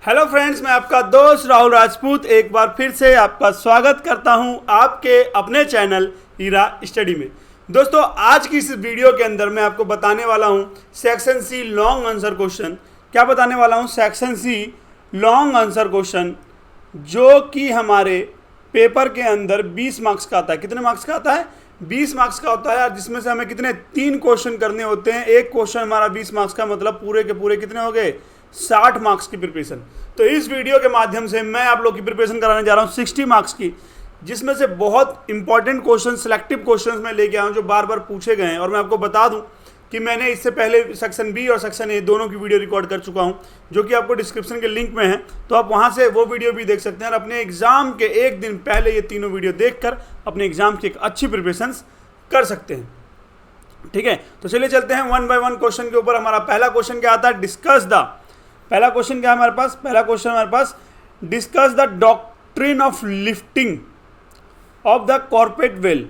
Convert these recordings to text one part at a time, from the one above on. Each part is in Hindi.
हेलो फ्रेंड्स, मैं आपका दोस्त राहुल राजपूत एक बार फिर से आपका स्वागत करता हूं आपके अपने चैनल हीरा स्टडी में। दोस्तों, आज की इस वीडियो के अंदर मैं आपको बताने वाला हूं section C long answer question. क्या बताने वाला हूं? Section C long answer question, जो कि हमारे पेपर के अंदर 20 मार्क्स का आता है। कितने मार्क्स का आता है? 20 मार्क्स का होता है, जिसमें से हमें कितने 3 क्वेश्चन करने होते हैं। एक क्वेश्चन हमारा 20 मार्क्स का, मतलब पूरे के पूरे कितने हो गए? 60 मार्क्स की प्रिपरेशन। तो इस वीडियो के माध्यम से मैं आप लोग की प्रिपरेशन कराने जा रहा हूं 60 मार्क्स की, जिसमें से बहुत इंपॉर्टेंट क्वेश्चन, सिलेक्टिव क्वेश्चन मैं लेके आया हूं जो बार बार पूछे गए हैं। और मैं आपको बता दूं कि मैंने इससे पहले सेक्शन बी और सेक्शन ए दोनों की वीडियो रिकॉर्ड कर चुका हूं, जो कि आपको डिस्क्रिप्शन के लिंक में है, तो आप वहां से वो वीडियो भी देख सकते हैं। और अपने एग्जाम के एक दिन पहले ये तीनों वीडियो देखकर अपने एग्जाम की एक अच्छी प्रिपरेशन कर सकते हैं। ठीक है, तो चलिए चलते हैं वन बाय वन क्वेश्चन के ऊपर। हमारा पहला क्वेश्चन क्या आता है? डिस्कस द, पहला क्वेश्चन क्या है हमारे पास? पहला क्वेश्चन हमारे पास, discuss the doctrine of lifting of the corporate veil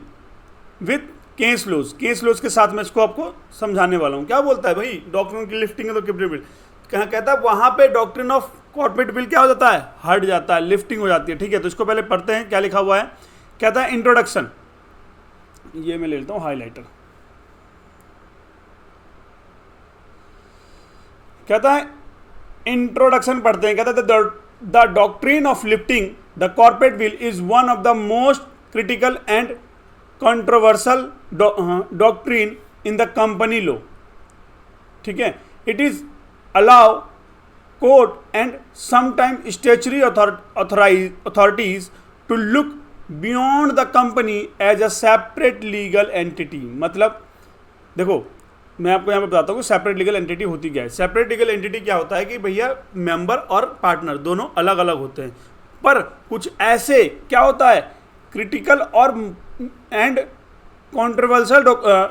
with case laws. Case laws के साथ मैं इसको आपको समझाने वाला हूं। क्या बोलता है भाई? डॉक्ट्रिन की लिफ्टिंग है तो कॉर्पोरेट बिल कहता है वहां पे डॉक्ट्रिन ऑफ कॉर्पोरेट बिल क्या हो जाता है? हट जाता है, लिफ्टिंग हो जाती है। ठीक है, तो इसको पहले पढ़ते हैं क्या लिखा हुआ है। कहता है इंट्रोडक्शन, ये मैं ले लेता हूं हाईलाइटर। कहता है इंट्रोडक्शन पढ़ते हैं। कहता है the doctrine of lifting the corporate veil is one of the most critical and controversial doctrine in the company law. ठीक है, it is allow court and sometime statutory authorities to look beyond the company as a separate legal entity. मतलब देखो, मैं आपको यहाँ पे बताता हूँ सेपरेट लीगल एंटिटी होती क्या है। सेपरेट लीगल एंटिटी क्या होता है कि भैया मेंबर और पार्टनर दोनों अलग अलग होते हैं, पर कुछ ऐसे क्या होता है क्रिटिकल और and controversial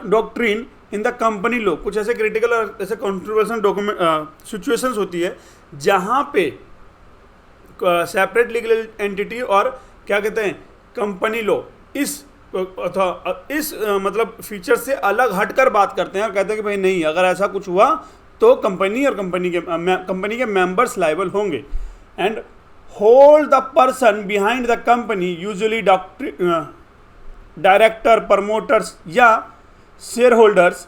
doctrine in the company law. कुछ ऐसे क्रिटिकल और ऐसे कंट्रोवर्शियल सिचुएशंस होती है जहाँ पे सेपरेट लीगल एंटिटी और क्या कहते हैं कंपनी लॉ इस मतलब फीचर से अलग हटकर बात करते हैं और कहते हैं कि भाई नहीं, अगर ऐसा कुछ हुआ तो कंपनी और कंपनी के मेंबर्स लायबल होंगे। And hold the person behind the company, usually director, promoters या share holders,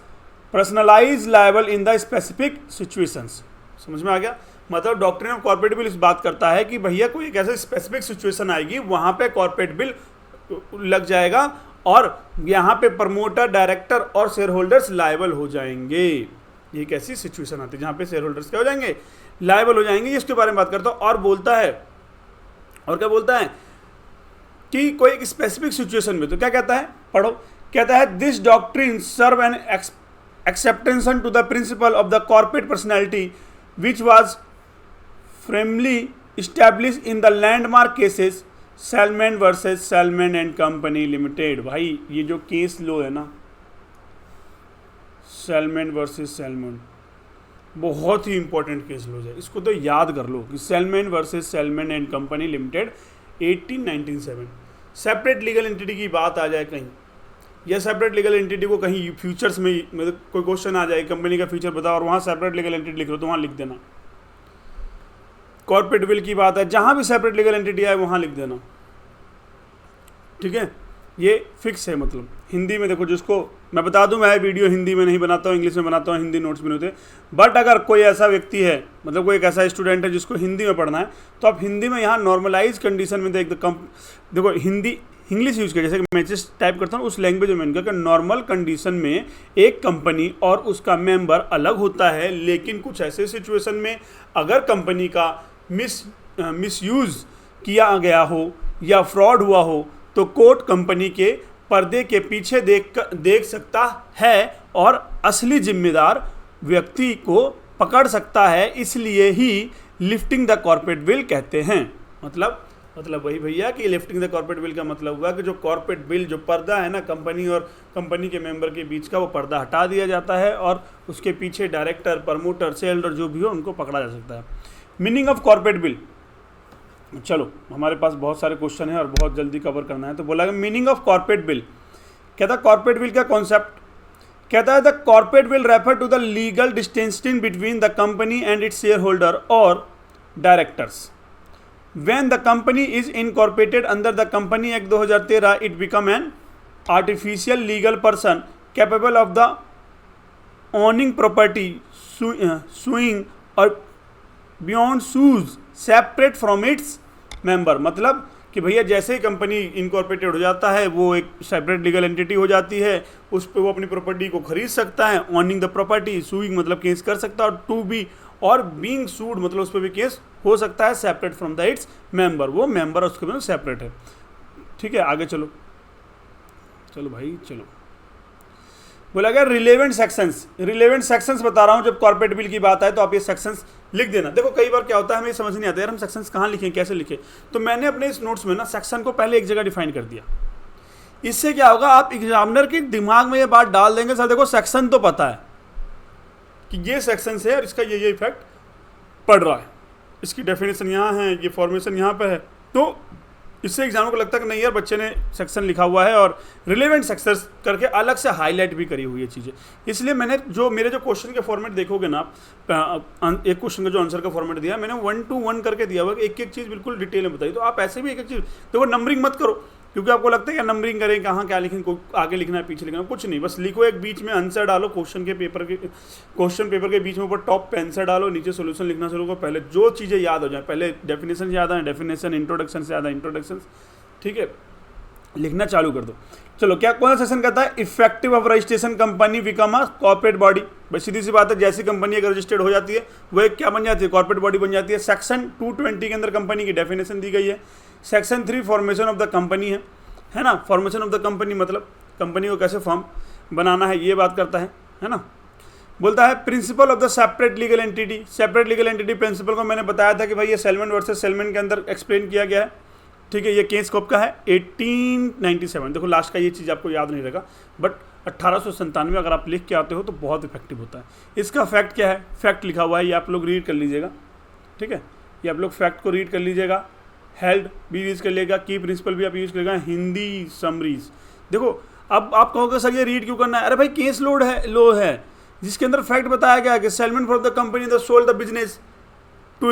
personally liable in the specific situations. समझ में आ गया? मतलब डॉक्ट्रिन ऑफ कॉर्पोरेट बिल इस बात करता है कि भैया कोई एक ऐसे स्पेसिफिक सिचुएशन आएगी, वहां पे कॉर्पोरेट बिल लग जाएगा और यहाँ पे प्रमोटर, डायरेक्टर और शेयर होल्डर्स लायबल हो जाएंगे। ये कैसी सिचुएशन आती है जहाँ पे शेयर होल्डर्स क्या हो जाएंगे? लायबल हो जाएंगे। इसके बारे में बात करता हूँ। और बोलता है, और क्या बोलता है कि कोई एक स्पेसिफिक सिचुएशन में, तो क्या कहता है? पढ़ो। कहता है this doctrine serve an exception to the principle of the corporate personality which was firmly established in the landmark cases Salmon versus Salmon and company limited. भाई ये जो केस लो है ना, Salmon वर्सेस Salmon, बहुत ही इंपॉर्टेंट केस लो है। इसको तो याद कर लो कि Salmon versus Salmon and company limited 1897। Separate legal entity की बात आ जाए कहीं, या सेपरेट लीगल एंटिटी को कहीं फ्यूचर्स में मतलब कोई क्वेश्चन आ जाए, कंपनी का फ्यूचर बताओ और वहाँ सेपरेट लीगल एंटिटी लिख लो, तो वहाँ लिख देना कॉर्पोरेट बिल की बात है। जहां भी सेपरेट लीगल एंटिटी आए वहां लिख देना। ठीक है, ये फिक्स है। मतलब हिंदी में देखो, जिसको मैं बता दूं, मैं वीडियो हिंदी में नहीं बनाता हूं, इंग्लिश में बनाता हूं, हिंदी नोट्स भी नहीं होते। बट अगर कोई ऐसा व्यक्ति है, मतलब कोई एक ऐसा स्टूडेंट है जिसको हिंदी में पढ़ना है, तो आप हिंदी में यहाँ नॉर्मलाइज कंडीशन में देखो हिंदी इंग्लिश यूज़ किया, जैसे कि मैं जिस टाइप करता हूँ उस लैंग्वेज में मैंने कहा कि नॉर्मल कंडीशन में एक कंपनी और उसका मेंबर अलग होता है, लेकिन कुछ ऐसे सिचुएशन में अगर कंपनी का मिसयूज किया गया हो या फ्रॉड हुआ हो, तो कोर्ट कंपनी के पर्दे के पीछे देख सकता है और असली जिम्मेदार व्यक्ति को पकड़ सकता है। इसलिए ही लिफ्टिंग द कॉर्पोरेट बिल कहते हैं। मतलब वही भैया कि लिफ्टिंग द कॉर्पोरेट बिल का मतलब हुआ कि जो कॉर्पोरेट बिल, जो पर्दा है ना कंपनी और कंपनी के मेंबर के बीच का, वो पर्दा हटा दिया जाता है और उसके पीछे डायरेक्टर, प्रमोटर, शेयर होल्डर जो भी हो उनको पकड़ा जा सकता है। मीनिंग ऑफ कॉर्पोरेट बिल, चलो हमारे पास बहुत सारे क्वेश्चन हैं और बहुत जल्दी कवर करना है, तो बोला गया मीनिंग ऑफ कॉर्पोरेट बिल। कहता है कॉर्पोरेट बिल का कॉन्सेप्ट, कहता है the corporate veil refer to the legal distinction between the company and its share holder और directors. When the company is incorporated under the Company Act 2013, it become an artificial legal person capable of the owning property, suing or beyond sues separate from its member। मतलब कि भैया जैसे ही कंपनी इनकॉर्पोरेटेड हो जाता है वो एक सेपरेट लीगल एंटिटी हो जाती है, उस पर वो अपनी प्रॉपर्टी को खरीद सकता है, ऑनिंग द प्रॉपर्टी, सूइंग मतलब केस कर सकता है, और टू बी और बीइंग सूड मतलब उस पर भी केस हो सकता है, separate from the its member, वो मेंबर उसके में सेपरेट है। ठीक है, आगे चलो भाई चलो। बोला गया रिलेवेंट सेक्शंस बता रहा हूँ। जब कॉर्पोरेट बिल की बात आए तो आप ये सेक्शंस लिख देना। देखो कई बार क्या होता है हमें समझ नहीं आता यार हम सेक्शंस कहाँ लिखें, कैसे लिखें, तो मैंने अपने इस नोट्स में ना सेक्शन को पहले एक जगह डिफाइन कर दिया। इससे क्या होगा, आप एग्जामिनर के दिमाग में ये बात डाल देंगे, सर देखो सेक्शन तो पता है कि ये सेक्शन है और इसका ये इफेक्ट पड़ रहा है, इसकी डेफिनेशन यहाँ है, ये फॉर्मेशन यहाँ पर है, तो इससे एग्जाम को लगता है कि नहीं यार बच्चे ने सेक्शन लिखा हुआ है और रिलेवेंट सेक्शंस करके अलग से हाईलाइट भी करी हुई है चीज़ें। इसलिए मैंने मेरे जो क्वेश्चन के फॉर्मेट देखोगे ना आप, एक क्वेश्चन का जो आंसर का फॉर्मेट दिया मैंने 1 to 1 करके दिया हुआ, एक एक चीज़ बिल्कुल डिटेल में बताई। तो आप ऐसे भी एक एक चीज़ देखो, नंबरिंग मत करो क्योंकि आपको लगता है कि नंबरिंग करें कहाँ क्या लिखें, आगे लिखना है पीछे लिखना है, कुछ नहीं, बस लिखो एक बीच में आंसर डालो, क्वेश्चन पेपर के बीच में ऊपर टॉप पे आंसर डालो, नीचे सोल्यूशन लिखना शुरू करो। पहले जो चीज़ें याद हो जाए, पहले डेफिनेशन याद आए, डेफिनेशन, इंट्रोडक्शन से याद आए इंट्रोडक्शन, ठीक है, लिखना चालू कर दो। चलो क्या कौन सा सेशन कहता है, effective of registration company become a corporate body. भाई सीधी सी बात है, जैसी कंपनी अगर रजिस्टर्ड हो जाती है वो एक क्या बन जाती है, कॉर्पोरेट बॉडी बन जाती है। सेक्शन 220 के अंदर कंपनी की डेफिनेशन दी गई है। Section 3 formation of the company है ना, फॉर्मेशन ऑफ द कंपनी मतलब कंपनी को कैसे फॉर्म बनाना है ये बात करता है ना। बोलता है principle of the separate legal entity. Separate legal entity principle को मैंने बताया था कि भाई ये सेलमेंट वर्सेस सेलमेंट के अंदर एक्सप्लेन किया गया है, ठीक है। ये केस कब का है, 1897। देखो लास्ट का ये चीज़ आपको याद नहीं रहेगा, बट 1897 अगर आप लिख के आते हो तो बहुत इफेक्टिव होता है। इसका फैक्ट क्या है, फैक्ट लिखा हुआ है, ये आप लोग रीड कर लीजिएगा, ठीक है, ये आप लोग फैक्ट को रीड कर लीजिएगा। हेल्ड भी यूज़ कर लेगा, की प्रिंसिपल भी आप यूज़ करेगा, हिंदी समरीज। देखो अब आप कहोगे सर ये रीड क्यों करना है, अरे भाई केस लो है जिसके अंदर फैक्ट बताया गया कि Salmon for the company the sold the business to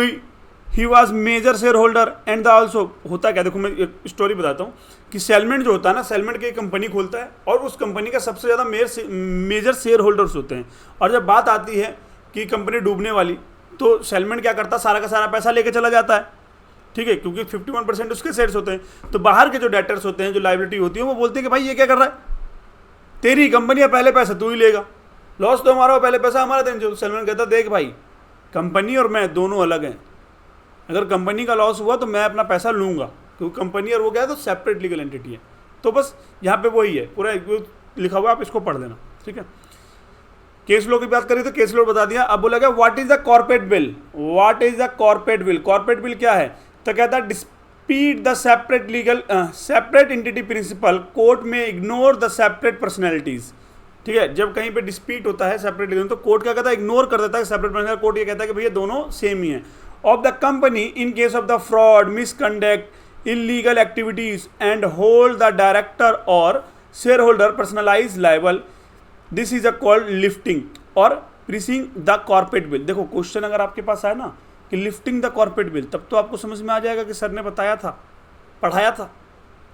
he was major share holder and the also. होता क्या, देखो मैं एक स्टोरी बताता हूँ कि सेलमेंट जो होता है ना, सेलमेंट की कंपनी खोलता है और उस कंपनी का सबसे ज़्यादा मेजर शेयर होल्डर्स होते हैं। और जब बात आती है कि कंपनी डूबने वाली तो सेलमेंट क्या करता है, सारा का सारा पैसा लेके चला जाता है, ठीक है, क्योंकि 51% उसके शेयर्स होते हैं। तो बाहर के जो डेटर्स होते हैं, जो लाइबिलिटी होती है, वो बोलते हैं कि भाई ये क्या कर रहा है, तेरी कंपनी है, पहले पैसा तू ही लेगा, लॉस तो हमारा हो, पहले पैसा हमारा देना। जो सेलमेंट कहता है देख भाई कंपनी और मैं दोनों अलग हैं, अगर कंपनी का लॉस हुआ तो मैं अपना पैसा लूँगा, क्योंकि कंपनी और वो क्या है तो सेपरेट लीगल एंटिटी है। तो बस यहाँ पे वही है, पूरा लिखा हुआ, आप इसको पढ़ लेना, ठीक है। केस लॉ की बात करें तो केस लॉ बता दिया। अब बोला गया what is the corporate veil, what is the corporate veil. Corporate veil क्या है, तो कहता है dispute the separate entity principle, court में इग्नोर द सेपरेट पर्सनैलिटीज, ठीक है। जब कहीं पे डिस्प्यूट होता है सेपरेट लीगल तो कोर्ट क्या कहता है, इग्नोर कर देता है सेपरेट पर्सनैलिटी। कोर्ट ये कहता है कि भैया दोनों सेम ही है। Of the company in case of the fraud, misconduct, illegal activities and hold the director और share holder personally liable, this is a called lifting और प्रीसिंग द कॉर्पोरेट बिल। देखो क्वेश्चन अगर आपके पास आए ना कि लिफ्टिंग द कॉर्पोरेट बिल, तब तो आपको समझ में आ जाएगा कि सर ने बताया था, पढ़ाया था,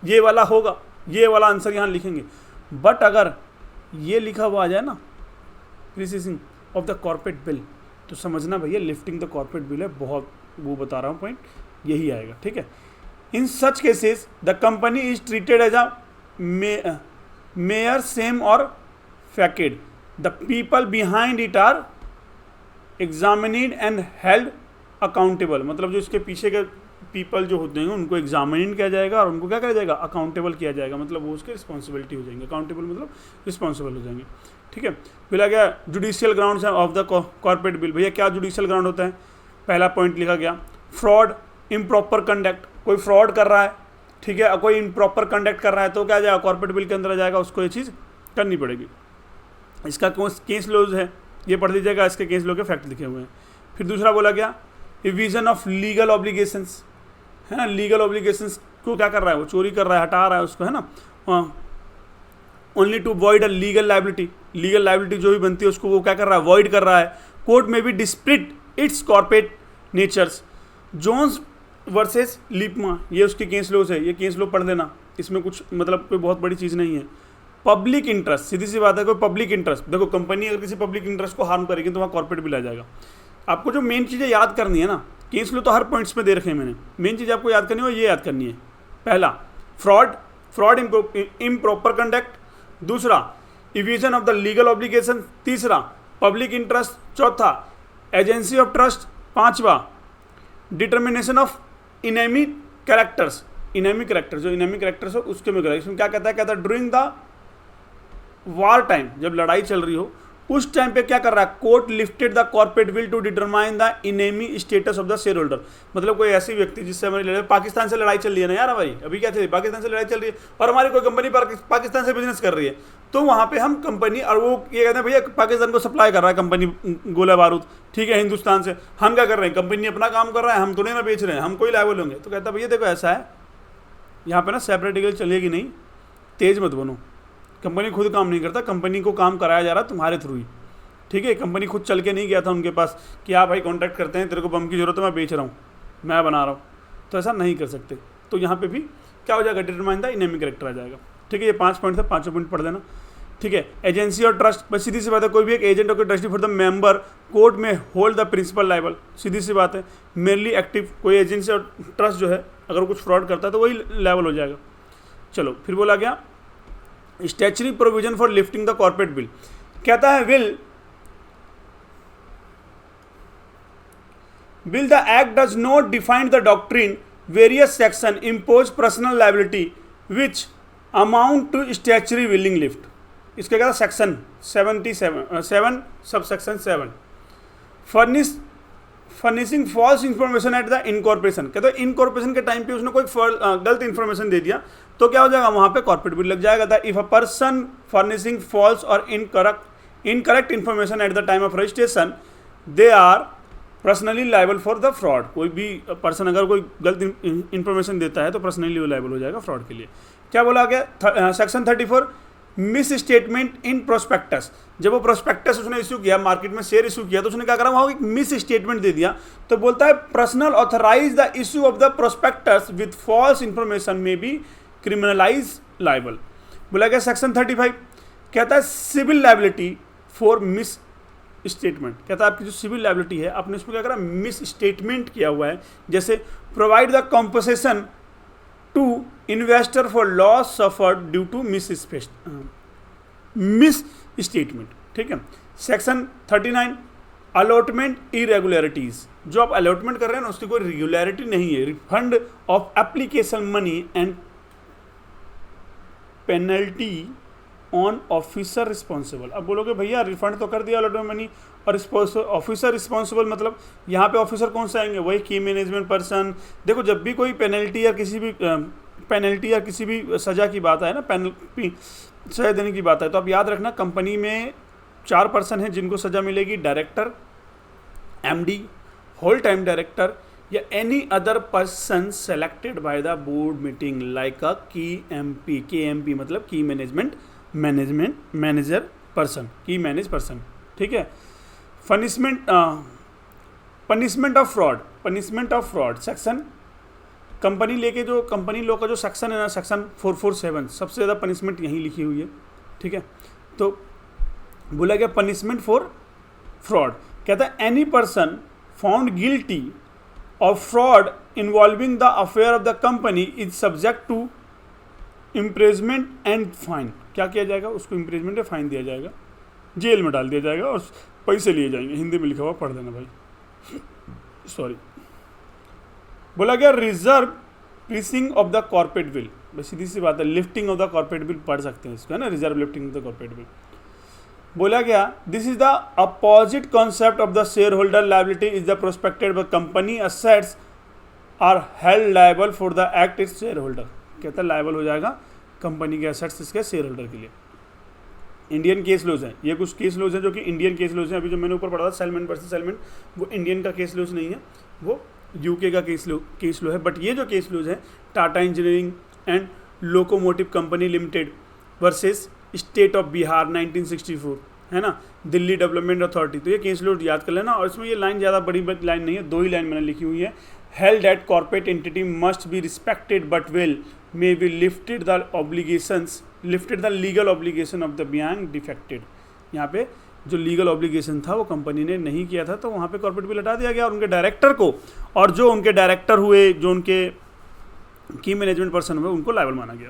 ये वाला होगा, ये वाला आंसर यहाँ लिखेंगे। बट अगर ये लिखा हुआ आ जाए ना pricing of the corporate bill, तो समझना भैया लिफ्टिंग द कॉर्पोरेट बिल है, बहुत वो बता रहा हूँ पॉइंट यही आएगा, ठीक है। In such cases the company is treated as a mere sham और facade, the people behind it are examined and held accountable. मतलब जो इसके पीछे के पीपल जो होते हैं उनको एग्जामिन किया जाएगा और उनको क्या किया जाएगा, अकाउंटेबल किया जाएगा, मतलब वो उसके रिस्पॉन्सिबिलिटी हो जाएंगे, अकाउंटेबल मतलब रिस्पॉन्सिबल हो जाएंगे, ठीक है। फिर आ गया judicial grounds of the corporate bill. भैया क्या जुडिशियल ग्राउंड होता है, पहला पॉइंट लिखा गया फ्रॉड, इम्प्रॉपर कंडक्ट, कोई फ्रॉड कर रहा है, ठीक है, कोई इम्प्रॉपर कंडक्ट कर रहा है तो क्या जाएगा कॉर्पोरेट बिल के अंदर आ जाएगा, उसको ये चीज़ करनी पड़ेगी। इसका केस लॉज है, ये पढ़ लीजिएगा, इसके केस लॉ के फैक्ट लिखे हुए हैं। फिर दूसरा बोला गया इविजन ऑफ लीगल ऑब्लिगेशंस, है ना, लीगल ऑब्लिगेशंस को क्या कर रहा है, वो चोरी कर रहा है, हटा रहा है उसको, है ना। Only to void a legal liability, legal liability जो भी बनती है उसको वो क्या कर रहा है, वॉइड कर रहा है। कोर्ट में भी dispute its corporate natures, Jones versus Lipman, ये उसके केस लॉज है, ये केस लॉ पढ़ लेना, इसमें कुछ मतलब कोई बहुत बड़ी चीज़ नहीं है। पब्लिक इंटरेस्ट, सीधी सी बात है, कोई पब्लिक इंटरेस्ट, देखो कंपनी अगर किसी पब्लिक इंटरेस्ट को हार्म करेगी तो वहाँ कॉर्पोरेट बिल आ जाएगा। आपको जो मेन चीज़ें याद करनी है ना, केस लॉ तो हर पॉइंट्स में दे रखे हैं मैंने, मेन चीज़ आपको याद करनी है वो ये याद करनी है। पहला फ्रॉड इम्प्रॉपर कंडक्ट, दूसरा evasion of the legal obligation, तीसरा पब्लिक इंटरेस्ट, चौथा एजेंसी ऑफ ट्रस्ट, पांचवा determination of enemy characters. Enemy character, जो इनेमी कैरेक्टर्स हो उसके में इसमें क्या कहता है ड्यूरिंग द वार टाइम, जब लड़ाई चल रही हो उस टाइम पे क्या कर रहा है, court lifted the corporate veil to determine the enemy status of the share holder. मतलब कोई ऐसी व्यक्ति जिससे हमारी लड़ाई, पाकिस्तान से लड़ाई चल रही है ना यार हमारी, अभी क्या थी, पाकिस्तान से लड़ाई चल रही है और हमारी कोई कंपनी पाकिस्तान से बिजनेस कर रही है, तो वहाँ पे हम कंपनी, और वो ये कहते हैं भैया पाकिस्तान को सप्लाई कर रहा है कंपनी गोला बारूद, ठीक है, हिंदुस्तान से, हम क्या कर रहे हैं, कंपनी अपना काम कर रहा है, हम थोड़े ना बेच रहे हैं, हम कोई लायबल होंगे। तो कहता है भैया देखो ऐसा है, यहाँ पे ना सेपरेट लीगल चलेगी नहीं, तेज मत बनो, कंपनी खुद काम नहीं करता, कंपनी को काम कराया जा रहा है तुम्हारे थ्रू ही, ठीक है। कंपनी खुद चल के नहीं गया था उनके पास कि आप भाई कॉन्टैक्ट करते हैं, तेरे को बम की जरूरत है, मैं बेच रहा हूँ, मैं बना रहा हूँ, तो ऐसा नहीं कर सकते। तो यहाँ पे भी क्या हो जाएगा, डिटरमाइन द इनेमी कैरेक्टर आ जाएगा, ठीक है। ये 5 पॉइंट था, 5 पॉइंट पढ़ लेना, ठीक है। एजेंसी और ट्रस्ट, बस सीधी सी बात है, कोई भी एक एजेंट और trustee for the member court में होल्ड द प्रिंसिपल लाइबल, सीधी सी बात है। मेनली एक्टिव, कोई एजेंसी और ट्रस्ट जो है अगर कुछ फ्रॉड करता है तो वही लाइबल हो जाएगा। चलो फिर बोला गया statutory provision for lifting the corporate bill, कहता है Will the act does not define the doctrine, various section impose personal liability which amount to statutory willing lift। इसके कहता section 7 subsection 7 furnishing false information at the incorporation, कहते हैं इनकॉर्पोरेशन के टाइम पे उसने कोई गलत इंफॉर्मेशन दे दिया तो क्या हो जाएगा, वहाँ पे कॉर्पोरेट बिल लग जाएगा। The if a person furnishing false और incorrect information at the time of registration they are personally liable for the fraud. कोई भी पर्सन अगर कोई गलत इंफॉर्मेशन देता है तो पर्सनली लाइबल हो जाएगा फ्रॉड के लिए। क्या बोला गया, section 34 miss statement in prospectus, जब वो प्रोस्पेक्टस उसने इशू किया, मार्केट में शेयर इशू किया, तो उसने क्या करा, वहाँ एक मिस स्टेटमेंट दे दिया, तो बोलता है personal authorise the issue of the prospectus with false information may be criminalise liable. बोला गया सेक्शन 35 कहता है civil liability for miss statement, कहता है आपकी जो सिविल लाइबिलिटी है आपने उसमें क्या करा, मिस स्टेटमेंट किया हुआ है, जैसे provide the compensation to investor for loss suffered due to misstatement, ठीक है। सेक्शन 39 अलॉटमेंट इरेगुलरिटीज, जो आप अलॉटमेंट कर रहे हैं ना उसकी कोई रेगुलरिटी नहीं है, refund of application money and penalty on officer responsible. अब बोलोगे भैया रिफंड तो कर दिया अलॉटमेंट मनी, और ऑफिसर रिस्पॉन्सिबल मतलब यहाँ पे ऑफिसर कौन से आएंगे, वही की मैनेजमेंट पर्सन। देखो जब भी कोई पेनल्टी या किसी भी सज़ा की बात है ना, पेनल्टी सज़ा देने की बात है, तो आप याद रखना कंपनी में 4 पर्सन हैं जिनको सज़ा मिलेगी, director, MD, whole time director या any other person selected by the board meeting like a KMP मतलब key manager person, key manage person, ठीक है। Punishment of fraud section, company लेके जो कंपनी लॉ का जो सेक्शन है ना, सेक्शन 447, सबसे ज़्यादा पनिशमेंट यहीं लिखी हुई है, ठीक है। तो बोला गया पनिशमेंट फॉर फ्रॉड, कहता है any person found guilty of fraud involving the affair of the company is subject to imprisonment and fine. क्या किया जाएगा, उसको इम्प्रेजमेंट या फाइन दिया जाएगा, जेल में डाल दिया जाएगा और पैसे लिए जाएंगे। हिंदी में लिखा हुआ पढ़ देना भाई, सॉरी। बोला गया reverse piercing of the corporate veil, बस सीधी सी बात है, lifting of the corporate veil पढ़ सकते हैं इसको, है ना, reverse lifting of the corporate veil. बोला गया this is the opposite concept of the share holder liability is the prospected by company assets are held liable for the act is share holder, कहता है लायबल हो जाएगा कंपनी के एसेट्स इसके शेयर होल्डर के लिए। इंडियन केस लॉज हैं, ये कुछ केस लॉज हैं जो कि इंडियन केस लॉज हैं। अभी जो मैंने ऊपर पढ़ा था सेलमेंट वर्सेस सेलमेंट, वो इंडियन का केस लॉज नहीं है, वो यूके का केस लॉ है। बट ये जो केस लॉज है Tata engineering and locomotive company limited versus state of Bihar 1964, है ना, दिल्ली डेवलपमेंट अथॉरिटी, तो ये केस लॉ याद कर लेना। और इसमें ये लाइन ज़्यादा बड़ी लाइन नहीं है, 2 ही लाइन मैंने लिखी हुई है। held that corporate entity must be respected but will may be lifted the legal obligation of the being defected. यहाँ पे जो लीगल ऑब्लिगेशन था वो कंपनी ने नहीं किया था, तो वहाँ पे कॉर्पोरेट बिल हटा दिया गया और उनके डायरेक्टर को, और जो उनके डायरेक्टर हुए, जो उनके की मैनेजमेंट पर्सन हुए, उनको लायबल माना गया.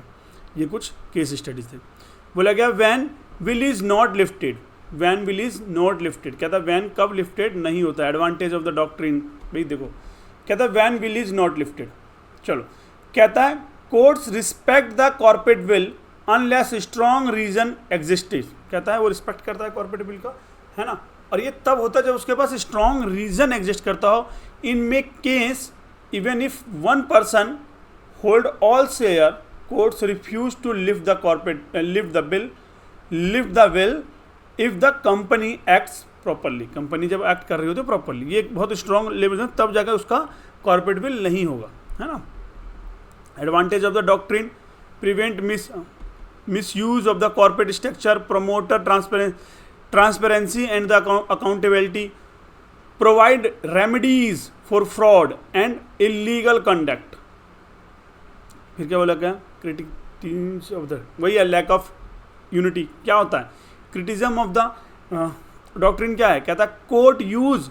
ये कुछ केस स्टडीज थे. बोला गया van veil is not lifted. Van veil is not lifted, कहता है वैन कब लिफ्टेड नहीं होता. एडवांटेज ऑफ द डॉक्ट्रिन, भाई देखो, कहता है when veil is not lifted. चलो, कहता है courts respect the corporate veil unless strong reason existed. कहता है वो रिस्पेक्ट करता है कॉर्पोरेट बिल का, है ना, और ये तब होता है जब उसके पास स्ट्रॉन्ग रीजन एग्जिस्ट करता हो. In make case even if one person hold all share, courts refuse to lift the veil if the company acts properly. Company जब एक्ट कर रही होती है प्रॉपरली, ये एक बहुत स्ट्रॉन्ग लेवल है, तब जाकर उसका कॉर्पोरेट बिल नहीं होगा, है ना. Advantage of the doctrine prevent misuse of the corporate structure, promote transparency and the accountability, provide remedies for fraud and illegal conduct. फिर क्या बोला, क्या criticisms of the, वही है lack of unity. क्या होता है criticism of the doctrine, क्या है, कहता है court use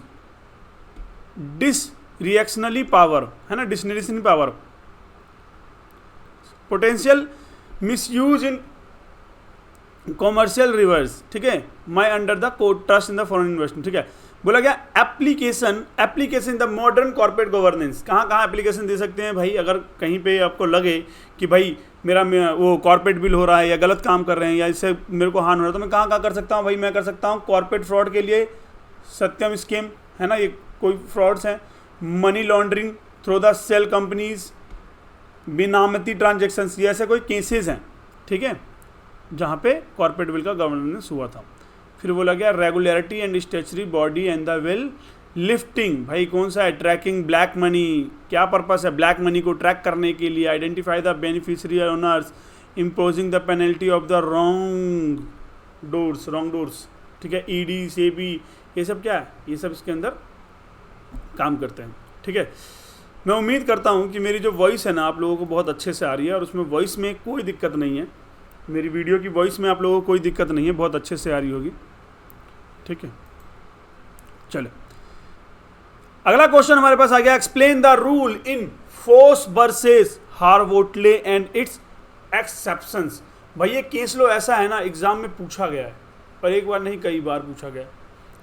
discretionary power, है ना, discretionary power, potential मिसयूज इन कॉमर्शियल रिवर्स. ठीक है, my under the court trust in the foreign investment. ठीक है, बोला गया application in the modern corporate governance. कहाँ एप्लीकेशन दे सकते हैं भाई, अगर कहीं पे आपको लगे कि भाई मेरा वो कॉर्पोरेट बिल हो रहा है या गलत काम कर रहे हैं या इससे मेरे को हार्म हो रहा है, तो मैं कहाँ कर सकता हूँ भाई. मैं कर सकता हूँ कॉर्पोरेट फ्रॉड के लिए सत्यम स्कीम, है ना, ये कोई फ्रॉड्स हैं. Money laundering through the shell companies, बिनामती ट्रांजेक्शन्स, ये ऐसे कोई केसेस हैं, ठीक है, जहाँ पे कॉर्पोरेट बिल का गवर्नेंस हुआ था. फिर बोला गया regularity and statutory body and the will lifting. भाई कौन सा है, ट्रैकिंग ब्लैक मनी. क्या पर्पस है ब्लैक मनी को ट्रैक करने के लिए. Identify the beneficiary owners, imposing the penalty of the wrong doors. ठीक है, ईडी सेबी, ये सब क्या है, ये सब इसके अंदर काम करते हैं. ठीक है, मैं उम्मीद करता हूँ कि मेरी जो वॉइस है ना आप लोगों को बहुत अच्छे से आ रही है और उसमें वॉइस में कोई दिक्कत नहीं है. मेरी वीडियो की वॉइस में आप लोगों को कोई दिक्कत नहीं है, बहुत अच्छे से आ रही होगी. ठीक है, चलो अगला क्वेश्चन हमारे पास आ गया. Explain the rule in Foss versus Harbottle and its exceptions. भाई ये केस लो ऐसा है ना, एग्जाम में पूछा गया है, और एक बार नहीं कई बार पूछा गया.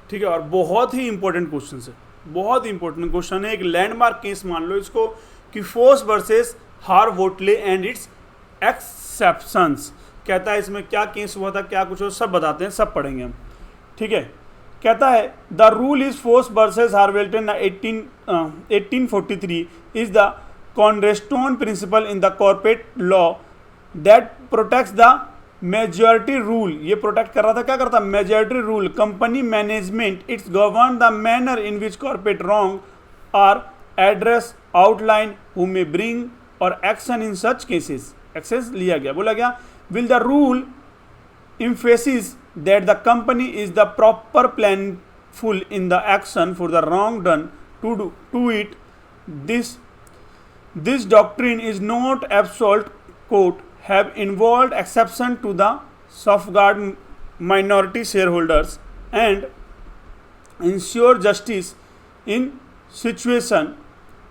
ठीक है, और बहुत ही इंपॉर्टेंट क्वेश्चन है, बहुत इंपॉर्टेंट क्वेश्चन है. एक लैंडमार्क केस मान लो इसको कि Foss versus Harbottle and its exceptions. कहता है इसमें क्या केस हुआ था, क्या कुछ हो, सब बताते हैं, सब पढ़ेंगे हम. ठीक है, कहता है the rule is Foss versus Harbottle 1843 is the cornerstone principle in the corporate law that protects the majority rule. ये प्रोटेक्ट कर रहा था, क्या करता, majority rule. Company management its govern the manner in which corporate wrong are address outline who may bring और action in such cases. Access लिया गया. बोला गया will the rule emphasizes that the company is the proper planful in the action for the wrong done to it. This doctrine is not absolute. Court have involved exception to the safeguard minority shareholders and ensure justice in situation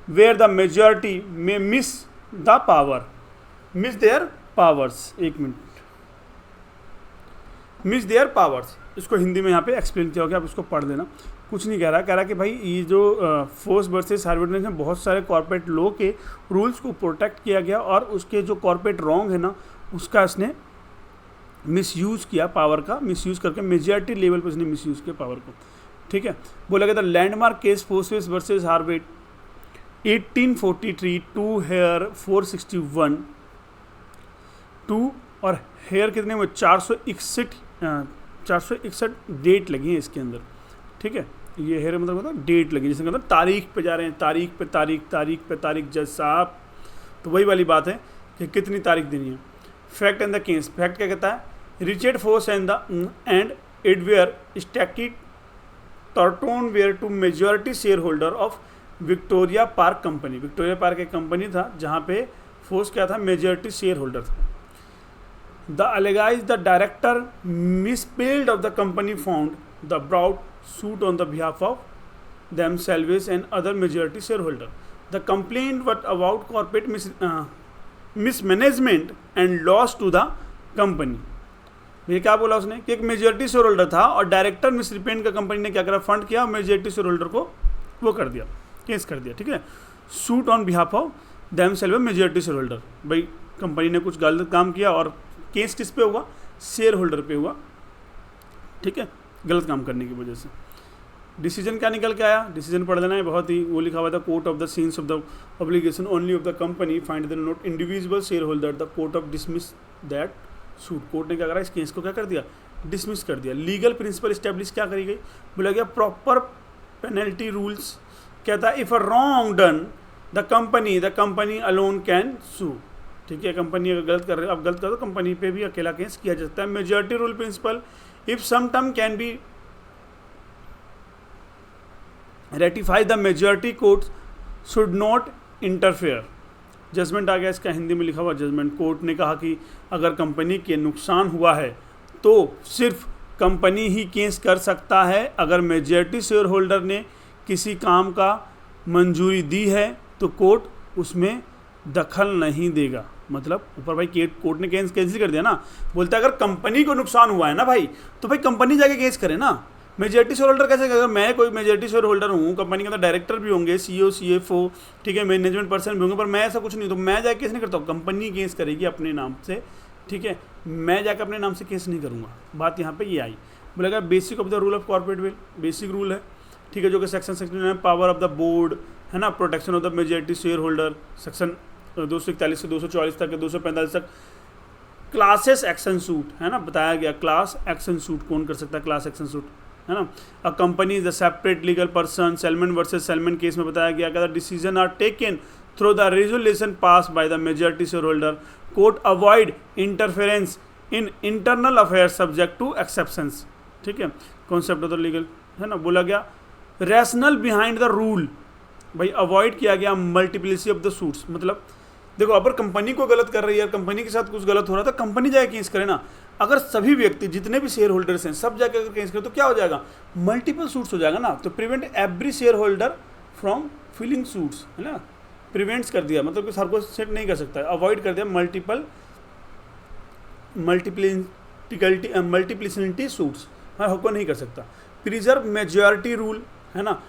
where the majority may miss their powers. एक मिनट, मिस देयर पावर्स, इसको हिंदी में यहाँ पे एक्सप्लेन किया होगा, आप इसको पढ़ लेना. कुछ नहीं कह रहा कि भाई ये जो फोर्स वर्सेस हार्वोटले में बहुत सारे कॉर्पोरेट लॉ के रूल्स को प्रोटेक्ट किया गया और उसके जो कॉर्पोरेट रॉन्ग है ना उसका इसने मिसयूज़ किया, पावर का मिसयूज़ करके मेजॉरिटी लेवल पर इसने मिसयूज़ किया पावर को. ठीक है, बोला गया था landmark case Foss's versus Harbottle 1843 two Hare 461 two और हेयर कितने में 461 डेट लगी है इसके अंदर. ठीक है, ये हेयर मतलब डेट लगी, जिसके अंदर तारीख पे जा रहे हैं, तारीख जज साहब. तो वही वाली बात है कि कितनी तारीख देनी है. Fact and the case. Fact क्या कहता है, Richard Foss and Edward Starkie Turton were two majority share holder of Victoria Park company. Victoria Park एक कंपनी था जहाँ पे फोर्स क्या था, मेजॉरिटी शेयर होल्डर था। द अलेगाइज the director misapplied of the company found the brought suit on the behalf ऑफ themselves and other majority shareholder. The complaint was about corporate mismanagement and loss to the company. ये क्या बोला उसने कि एक मेजॉरिटी शेयर होल्डर था और डायरेक्टर मिसरिप्रेजेंट का कंपनी ने क्या करा, फंड किया, मेजॉरिटी शेयर होल्डर को वो कर दिया, केस कर दिया। ठीक है, suit on behalf of themselves majority share holder. भाई कंपनी ने कुछ गलत काम किया और केस किस पे हुआ, शेयर होल्डर पे हुआ। ठीक है, गलत काम करने की वजह से। डिसीजन क्या निकल के आया, डिसीजन पढ़ लेना है, बहुत ही वो लिखा हुआ था, court of the scenes of the obligation only of the company find the not individual share holder the court of dismiss that suit. Court ने क्या करा, इस केस को क्या कर दिया, डिसमिस कर दिया। लीगल प्रिंसिपल स्टैब्लिश क्या करी गई, बोला गया प्रॉपर पेनल्टी रूल्स। क्या था, if a wrong done the company alone can sue. ठीक है, कंपनी अगर गलत कर रहे हो, अब गलत करो, कंपनी पे भी अकेला केस किया जा सकता है। Majority rule principle, if some term can be ratify the majority court should not interfere. Judgment आ गया, इसका हिंदी में लिखा हुआ जजमेंट। कोर्ट ने कहा कि अगर कंपनी के नुकसान हुआ है तो सिर्फ कंपनी ही केस कर सकता है। अगर मेजॉरिटी शेयर होल्डर ने किसी काम का मंजूरी दी है तो कोर्ट उसमें दखल नहीं देगा। मतलब ऊपर भाई कोर्ट ने केस कैंसिल कर दिया ना, बोलता है अगर कंपनी को नुकसान हुआ है ना भाई, तो भाई कंपनी जाके केस करे ना। मेजॉरिटी शेयर होल्डर कैसे, अगर मैं कोई मेजॉरिटी शेयर होल्डर हूँ, कंपनी के अंदर डायरेक्टर भी होंगे, सीईओ सीएफओ, ठीक है, मैनेजमेंट पर्सन भी होंगे, पर मैं ऐसा कुछ नहीं, तो मैं जाके केस नहीं करता हूँ, कंपनी केस करेगी अपने नाम से। ठीक है, मैं जाकर अपने नाम से केस नहीं करूँगा। बात यहाँ पे ये आई। बोलेगा basic of the rule of corporate will, basic rule है। ठीक है, जो कि section 69 power of the board है ना, protection of the majority share holder, section 241 से 244 तक, 245 तक। क्लासेस एक्शन सूट है ना, बताया गया क्लास एक्शन सूट कौन कर सकता है, क्लास एक्शन सूट है ना। A company is a separate legal person, Salomon versus Salomon case में बताया गया कि decision are taken through the resolution pass by the majority share holder, court avoid interference in internal affairs subject to exceptions. ठीक है, कॉन्सेप्ट ऑफ द लीगल है ना। बोला गया रैशनल बिहाइंड द रूल, भाई अवॉइड किया गया मल्टीप्लिसिटी ऑफ द सूट्स। मतलब देखो, अगर कंपनी को गलत कर रही है, कंपनी के साथ कुछ गलत हो रहा था, कंपनी जाके केस करे ना। अगर सभी व्यक्ति जितने भी शेयर होल्डर्स हैं सब जाके अगर केस करें तो क्या हो जाएगा, मल्टीपल सूट्स हो जाएगा ना। तो prevent every share holder from filing suits है ना, प्रिवेंट्स कर दिया, मतलब कि हर को सेट नहीं कर सकता है, अवॉइड कर दिया मल्टीप्लिसिटी सूट्स, हर को नहीं कर सकता। प्रिजर्व मेजॉरिटी रूल है ना,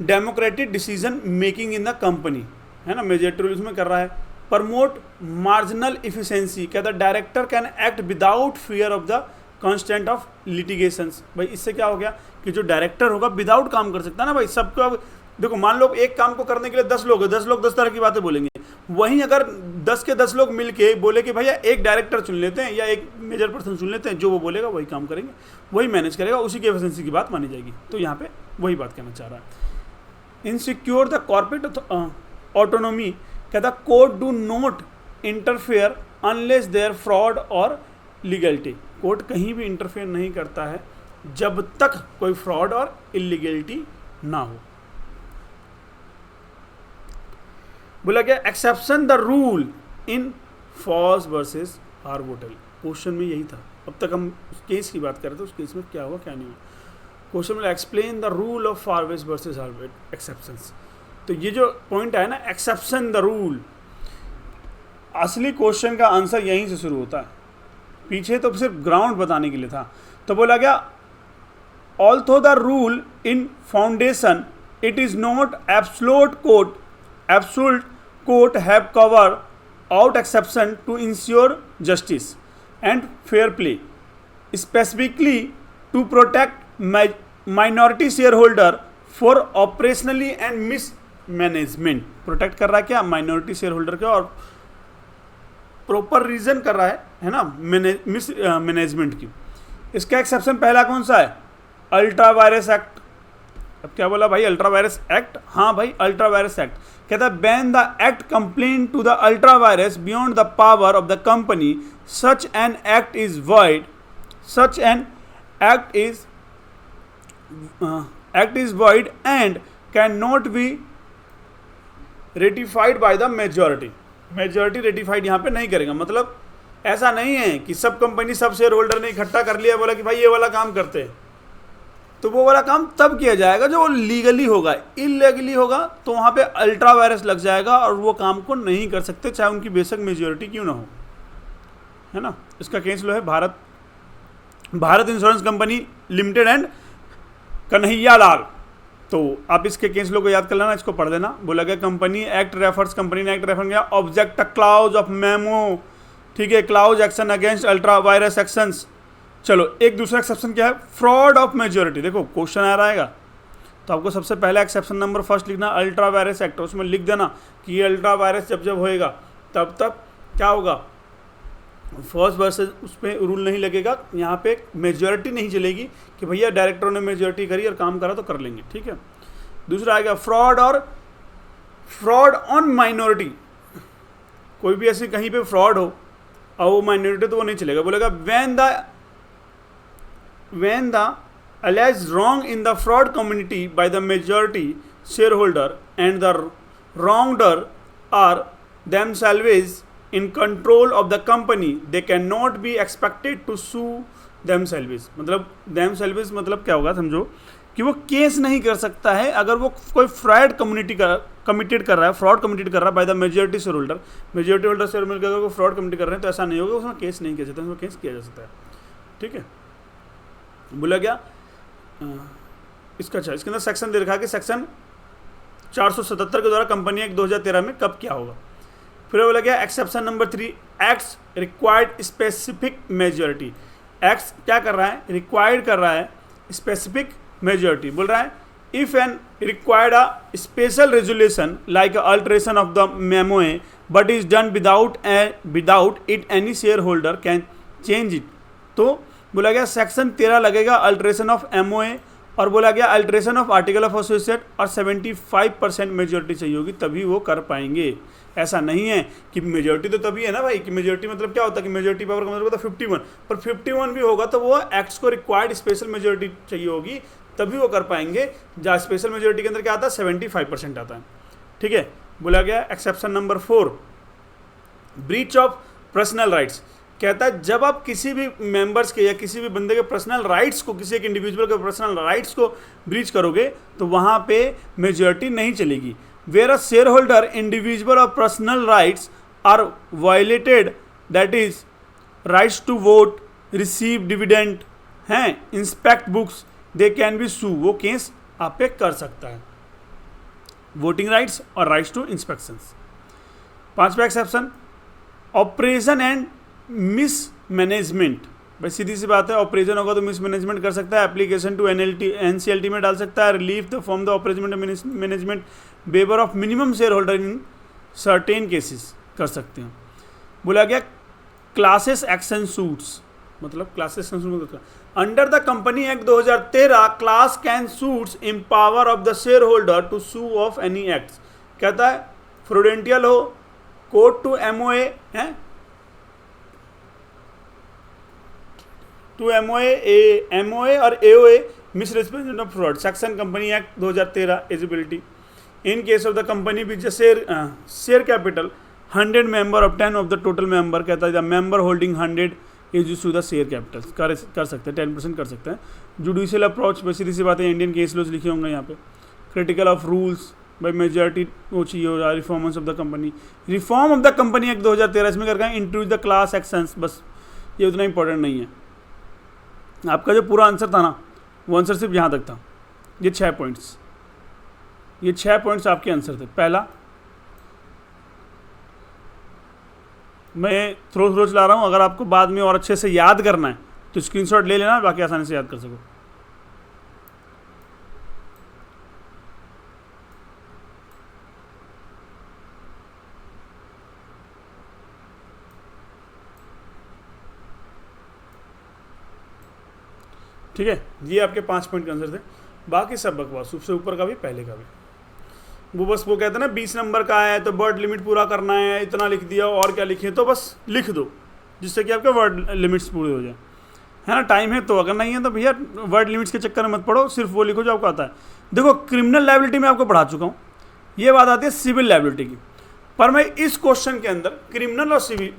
democratic decision making in the company है ना, मेजॉरिटी रूल में कर रहा है। प्रमोट मार्जिनल इफिशिएंसी, कहता है director can act without fear of the constant of litigations. भाई इससे क्या हो गया कि जो डायरेक्टर होगा विदाउट काम कर सकता है ना भाई, सबको। अब देखो, मान लो एक काम को करने के लिए 10 लोग हैं, 10 लोग 10 तरह की बातें बोलेंगे। वहीं अगर 10 के 10 लोग मिलके बोले कि भैया एक डायरेक्टर चुन लेते हैं या एक मेजर पर्सन चुन लेते हैं, जो वो बोलेगा वही काम करेंगे, वही मैनेज करेगा, उसी की एफिशिएंसी की बात मानी जाएगी। तो यहाँ पे वही बात कहना चाह रहा है। इनसिक्योर द कॉर्पोरेट ऑटोनोमी, कहता court do not interfere unless there fraud और लीगलिटी। कोर्ट कहीं भी इंटरफेयर नहीं करता है जब तक कोई फ्रॉड और इलीगलिटी ना हो। बोला गया exception the rule in Foss versus Harbottle. Question में यही था, अब तक हम उस केस की बात कर रहे थे, उस केस में क्या हुआ क्या नहीं हुआ। क्वेश्चन में explain the rule of Foss versus Harbottle exceptions. तो ये जो पॉइंट है ना, एक्सेप्शन द रूल, असली क्वेश्चन का आंसर यहीं से शुरू होता है, पीछे तो सिर्फ ग्राउंड बताने के लिए था। तो बोला गया although the rule in foundation it is not absolute court have cover out exception to ensure justice and fair play, specifically to protect minority share holder for operationally and mis management. Protect कर रहा है क्या, माइनॉरिटी शेयर होल्डर का, और प्रॉपर रीजन कर रहा है ना, मिस मैनेजमेंट की। इसका एक्सेप्शन पहला कौन सा है, अल्ट्रा वायरस एक्ट। अब क्या बोला भाई, अल्ट्रा वायरस एक्ट, हाँ भाई अल्ट्रा वायरस एक्ट। कहता है ban the act complain to the ultra vires beyond the power of the company, such an act is void, such an act is void and can not be ratified by the majority. Majority ratified यहाँ पे नहीं करेगा। मतलब ऐसा नहीं है कि सब कंपनी सब शेयर होल्डर ने इकट्ठा कर लिया, बोला कि भाई ये वाला काम करते हैं, तो वो वाला काम तब किया जाएगा जो लीगली होगा। इलीगली होगा तो वहाँ पे अल्ट्रा वायरस लग जाएगा और वो काम को नहीं कर सकते, चाहे उनकी बेशक मेजॉरिटी क्यों ना हो, है ना। इसका केस लो है Bharat insurance company limited and Kanhaiya Lal. तो आप इसके केस लो को याद कर लेना, इसको पढ़ लेना। बोला गया कंपनी एक्ट रेफर्स, कंपनी ने एक्ट रेफर किया ऑब्जेक्ट क्लाउज ऑफ मेमो, ठीक है, clause action against ultra vires actions. चलो एक दूसरा एक्सेप्शन क्या है, फ्रॉड ऑफ मेजॉरिटी। देखो क्वेश्चन आ रहेगा तो आपको सबसे पहले एक्सेप्शन नंबर फर्स्ट लिखना अल्ट्रा वायरस एक्ट, उसमें लिख देना कि ये अल्ट्रा वायरस जब जब होएगा तब तब क्या होगा, फर्स्ट वर्सेस उस पर रूल नहीं लगेगा, यहाँ पे मेजॉरिटी नहीं चलेगी कि भैया डायरेक्टरों ने मेजॉरिटी करी और काम करा तो कर लेंगे, ठीक है। दूसरा आएगा फ्रॉड ऑन माइनॉरिटी। कोई भी ऐसे कहीं पे फ्रॉड हो और वो माइनॉरिटी तो वो नहीं चलेगा। बोलेगा when the alleged wrong in the fraud community by the majority shareholder and the wrongdoer are themselves in control of the company, they cannot be expected to sue themselves। मतलब themselves मतलब क्या होगा, समझो कि वो केस नहीं कर सकता है अगर वो कोई फ्रॉड कमिटेड कर रहा है, फ्रॉड कमिटेड कर रहा है by the majority share holder. Majority holder share holder अगर वो फ्रॉड कमिट कर रहे हैं तो ऐसा नहीं होगा, उसमें केस नहीं किया जाता, उसमें केस किया जा सकता है, ठीक है। बोला गया इसका इसके अंदर सेक्शन दे रखा है कि सेक्शन 477 के द्वारा कंपनी एक्ट 2013 में कब क्या होगा। फिर बोला गया exception number 3 acts required specific majority. Acts क्या कर रहा है, रिक्वायर्ड कर रहा है स्पेसिफिक मेजॉरिटी। बोल रहा है if an required a special resolution like alteration of the memo but is done without it any share holder can change it. तो बोला गया सेक्शन 13 लगेगा अल्टरेशन ऑफ एमओए, और बोला गया alteration of article of associate, और 75% मेजॉरिटी चाहिए होगी तभी वो कर पाएंगे। ऐसा नहीं है कि मेजॉरिटी तो तभी है ना भाई, कि मेजॉरिटी मतलब क्या होता है कि मेजॉरिटी पावर का मतलब होता है 51, पर 51 भी होगा तो वो एक्ट्स को रिक्वायर्ड स्पेशल मेजॉरिटी चाहिए होगी तभी वो कर पाएंगे। जहाँ स्पेशल मेजॉरिटी के अंदर क्या आता है 75% आता है, ठीक है। बोला गया exception number 4 breach of personal rights. कहता है जब आप किसी भी मेंबर्स के या किसी भी बंदे के पर्सनल राइट्स को, किसी एक इंडिविजुअल के पर्सनल राइट्स को ब्रीच करोगे तो वहाँ पे मेजॉरिटी नहीं चलेगी। Where a share holder individual और personal rights are violated, that is rights to vote, receive dividend हैं, inspect books, they can be sue. वो केस आप पे कर सकता है, वोटिंग राइट्स और राइट्स टू इंस्पेक्शंस। 5वां exception operation and mis management. भाई सीधी सी बात है, ऑपरेशन होगा तो मिस मैनेजमेंट कर सकता है, एप्लीकेशन टू NCLT में डाल सकता है, relief the from the operation management, waiver of minimum share holder in certain cases कर सकते हैं। बोला गया क्लासेस एक्शन सूट्स, मतलब classes action suit under the company act 2013 class can suits in power of the share holder to sue of any acts. कहता है फ्रूडेंटियल हो, कोर्ट टू MOA है, टू MOA और AOA misrepresentation of fraud, section company act 2013 eligibility. In case of the company which share capital 100 member of 10 of the total member. कहता है the member holding 100 is use to the share capital. कर सकते हैं 10% कर सकते हैं। जुडिशियल अप्रोच, सीधी सी बात है, इंडियन केस लॉज लिखे होंगे यहाँ पे। Critical of rules by majority वो चाहिए हो रहा है। Reformance of the company, reform of the company act 2013 इसमें कर गए इंट्रोड्यूस द क्लास एक्शंस। बस ये उतना इंपॉर्टेंट नहीं है। आपका जो पूरा आंसर था ना वो आंसर सिर्फ यहाँ तक था, ये 6 पॉइंट्स, ये 6 पॉइंट्स आपके आंसर थे। पहला मैं थ्रो चला रहा हूँ, अगर आपको बाद में और अच्छे से याद करना है तो स्क्रीनशॉट ले लेना, बाकी आसानी से याद कर सको। ठीक है, ये आपके 5 पॉइंट के आंसर थे। बाकी सब बकवास, सबसे ऊपर का भी पहले का भी, वो बस वो कहते हैं ना 20 नंबर का है तो वर्ड लिमिट पूरा करना है, इतना लिख दिया और क्या लिखे, तो बस लिख दो जिससे कि आपके वर्ड लिमिट्स पूरे हो जाए, है ना, टाइम है तो, अगर नहीं है तो भैया वर्ड लिमिट्स के चक्कर में मत पड़ो, सिर्फ वो लिखो जो आपको आता है। देखो क्रिमिनल लायबिलिटी मैं आपको पढ़ा चुका हूँ, ये बात आती है सिविल लायबिलिटी की, पर मैं इस क्वेश्चन के अंदर क्रिमिनल और सिविल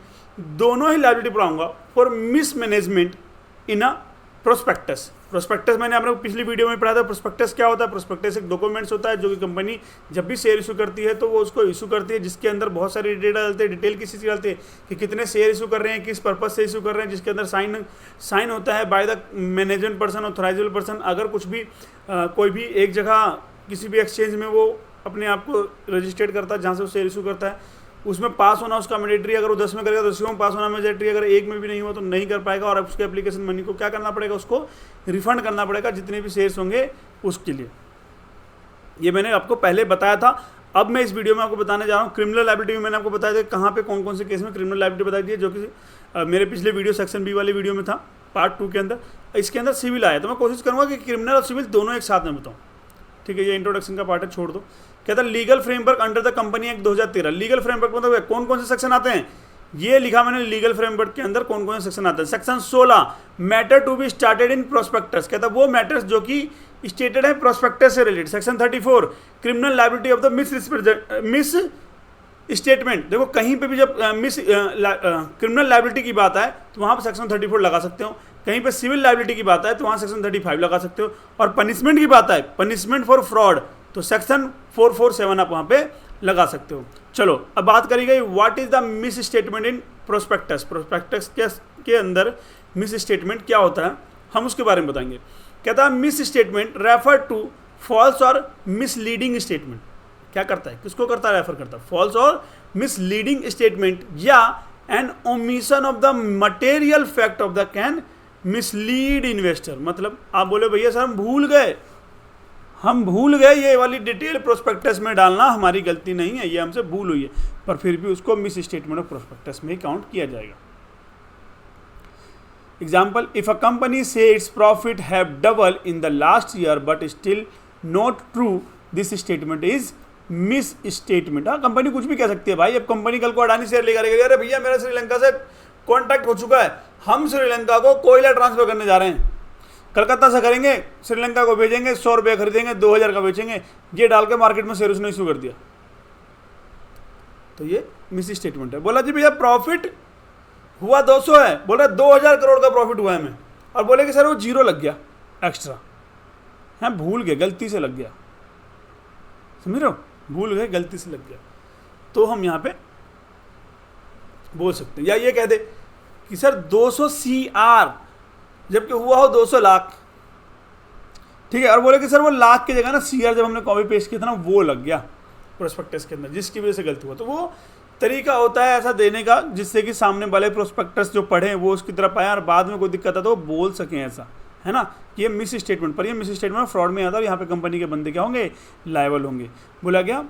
दोनों ही लायबिलिटी पढ़ाऊंगा for mismanagement in a prospectus. Prospectus मैंने आपको पिछली वीडियो में पढ़ा था। प्रोस्पेक्टस क्या होता है? प्रोस्पेक्टस एक डॉक्यूमेंट्स होता है जो कि कंपनी जब भी शेयर इशू करती है तो वो उसको इशू करती है, जिसके अंदर बहुत सारी डेटा डालते हैं। डिटेल किसी चीज़ डालते हैं कि कितने शेयर इशू कर रहे हैं, किस पर्पज से इशू कर रहे हैं, जिसके अंदर साइन होता है by the management person, authorisable person. अगर कुछ भी कोई भी एक जगह किसी भी एक्सचेंज में वो अपने आप को रजिस्टर्ड करता है जहाँ से वो शेयर इशू करता है, उसमें पास होना उसका मैंडेटरी। अगर वो 10 में करेगा तो 10 में पास होना मैंडेटरी, अगर एक में भी नहीं हुआ तो नहीं कर पाएगा, और उसके एप्लीकेशन मनी को क्या करना पड़ेगा, उसको रिफंड करना पड़ेगा जितने भी शेयर्स होंगे उसके लिए। ये मैंने आपको पहले बताया था। अब मैं इस वीडियो में आपको बताने जा रहा हूँ क्रिमिनल लायबिलिटी में। मैंने आपको बताया था कहाँ पे कौन कौन से केस में क्रिमिनल लायबिलिटी बताई थी, जो कि मेरे पिछले वीडियो सेक्शन बी वाले वीडियो में था, पार्ट 2 के अंदर। इसके अंदर सिविल आया, तो मैं कोशिश करूँगा कि क्रिमिनल और सिविल दोनों एक साथ में बताऊँ। ठीक है, ये इंट्रोडक्शन का पार्ट है, छोड़ दो। कहता है legal framework under the company act 2013। Legal framework मतलब कौन कौन से सेक्शन आते हैं, ये लिखा मैंने लीगल फ्रेमवर्क के अंदर कौन कौन से सेक्शन आते हैं। Section 16 matter to be started in prospectus, कहता है वो मैटर्स जो कि स्टेटेड है प्रोस्पेक्टस से related. Section 34 criminal liability of the mis statement. देखो कहीं पे भी जब क्रिमिनल लायबिलिटी की बात आए तो वहाँ पर सेक्शन 34 लगा सकते हो, कहीं पे सिविल लायबिलिटी की बात आए तो वहाँ सेक्शन 35 लगा सकते हो, और पनिशमेंट की बात आए, पनिशमेंट फॉर फ्रॉड, तो सेक्शन 447 आप वहाँ पे लगा सकते हो। चलो अब बात करी गई what is the mis statement in prospectus. Prospectus के अंदर मिस स्टेटमेंट क्या होता है, हम उसके बारे में बताएंगे। कहता है mis statement refer to false और मिसलीडिंग स्टेटमेंट। क्या करता है, किसको करता है, रेफर करता है फॉल्स और मिसलीडिंग स्टेटमेंट या an omission of the material fact of the can mislead investor. मतलब आप बोले भैया सर हम भूल गए ये वाली डिटेल प्रोस्पेक्टस में डालना, हमारी गलती नहीं है, ये हमसे भूल हुई है, पर फिर भी उसको मिस स्टेटमेंट ऑफ प्रोस्पेक्टस में ही काउंट किया जाएगा। एग्जाम्पल, इफ अ कंपनी से its profit have double in the last year but still not true, this statement is miss statement. हाँ, कंपनी कुछ भी कह सकती है भाई। अब कंपनी कल को अडानी शेयर लेकर अरे भैया मेरा श्रीलंका से कॉन्टैक्ट हो चुका है, हम श्रीलंका को कोयला ट्रांसफर करने जा रहे हैं, कलकत्ता से करेंगे, श्रीलंका को भेजेंगे, 100 रुपये खरीदेंगे, 2000 का बेचेंगे, ये डाल के मार्केट में शेयर उसने इशू कर दिया, तो ये मिस स्टेटमेंट है। बोला जी भैया प्रॉफिट हुआ 200 है, बोल रहा 2000 करोड़ का प्रॉफिट हुआ है हमें, और बोले कि सर वो जीरो लग गया एक्स्ट्रा, हैं भूल गए, गलती से लग गया, समझ रहे हो, भूल गए गलती से लग गया, तो हम यहाँ पे बोल सकते हैं। या ये कह दे कि सर 200 CR जबकि हुआ हो 200 लाख, ठीक है, और बोले कि सर वो लाख की जगह ना CR जब हमने कॉपी पेस्ट किया था ना वो लग गया प्रोस्पेक्टस के अंदर, जिसकी वजह से गलती हुआ। तो वो तरीका होता है ऐसा देने का जिससे कि सामने वाले प्रोस्पेक्टस जो पढ़े वो उसकी तरफ आए और बाद में कोई दिक्कत है तो वो बोल सकें ऐसा, है ना। ये मिस स्टेटमेंट, पर ये मिस स्टेटमेंट फ्रॉड में आता है, यहाँ पे कंपनी के बंदे क्या होंगे, लायबल होंगे। बोला गया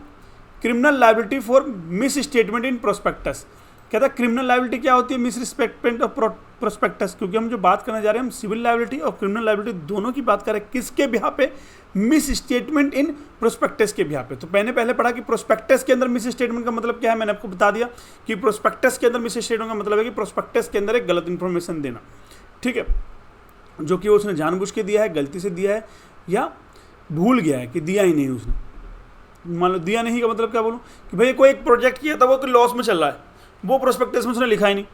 criminal liability for miss statement in prospectus. कहता है क्रिमिनल लायबिलिटी क्या होती है, मिस स्टेटमेंट ऑफ प्रोस्पेक्टस, क्योंकि हम जो बात करने जा रहे हैं हम सिविल लायबिलिटी और क्रिमिनल लायबिलिटी दोनों की बात करें, किसके बिहाफ पे, मिस स्टेटमेंट इन प्रोस्पेक्टस के बिहाफ पे। तो मैंने पहले पढ़ा कि प्रोस्पेक्टस के अंदर मिस स्टेटमेंट का मतलब क्या है, मैंने आपको बता दिया कि प्रोस्पेक्टस के अंदर मिस स्टेटमेंट का मतलब है कि प्रोस्पेक्टस के अंदर एक गलत इन्फॉर्मेशन देना, ठीक है, जो कि उसने जानबूझ के दिया है, गलती से दिया है, या भूल गया है कि दिया ही नहीं उसने। मान लो दिया नहीं का मतलब क्या बोलूँ कि भाई कोई एक प्रोजेक्ट किया था वो लॉस में चल रहा है, वो प्रोस्पेक्टस में उसने लिखा ही नहीं,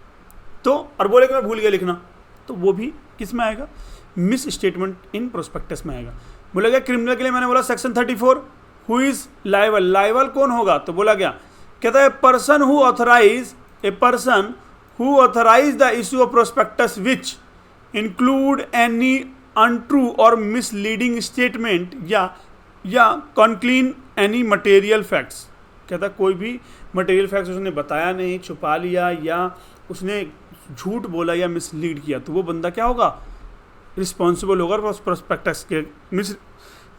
तो और बोले कि मैं भूल गया लिखना, तो वो भी किस में आएगा, मिस स्टेटमेंट इन प्रोस्पेक्टस में आएगा। बोला गया क्रिमिनल के लिए मैंने बोला section 34 who is liable, liable कौन होगा, तो बोला गया कहता है person who authorize the issue of prospectus which include any untrue और मिसलीडिंग स्टेटमेंट या कॉन्क्लीन एनी मटेरियल फैक्ट्स। कहता कोई भी मटेरियल फैक्ट्स उसने बताया नहीं, छुपा लिया, या उसने झूठ बोला या मिसलीड किया, तो वो बंदा क्या होगा, रिस्पॉन्सिबल होगा प्रोस्पेक्टस के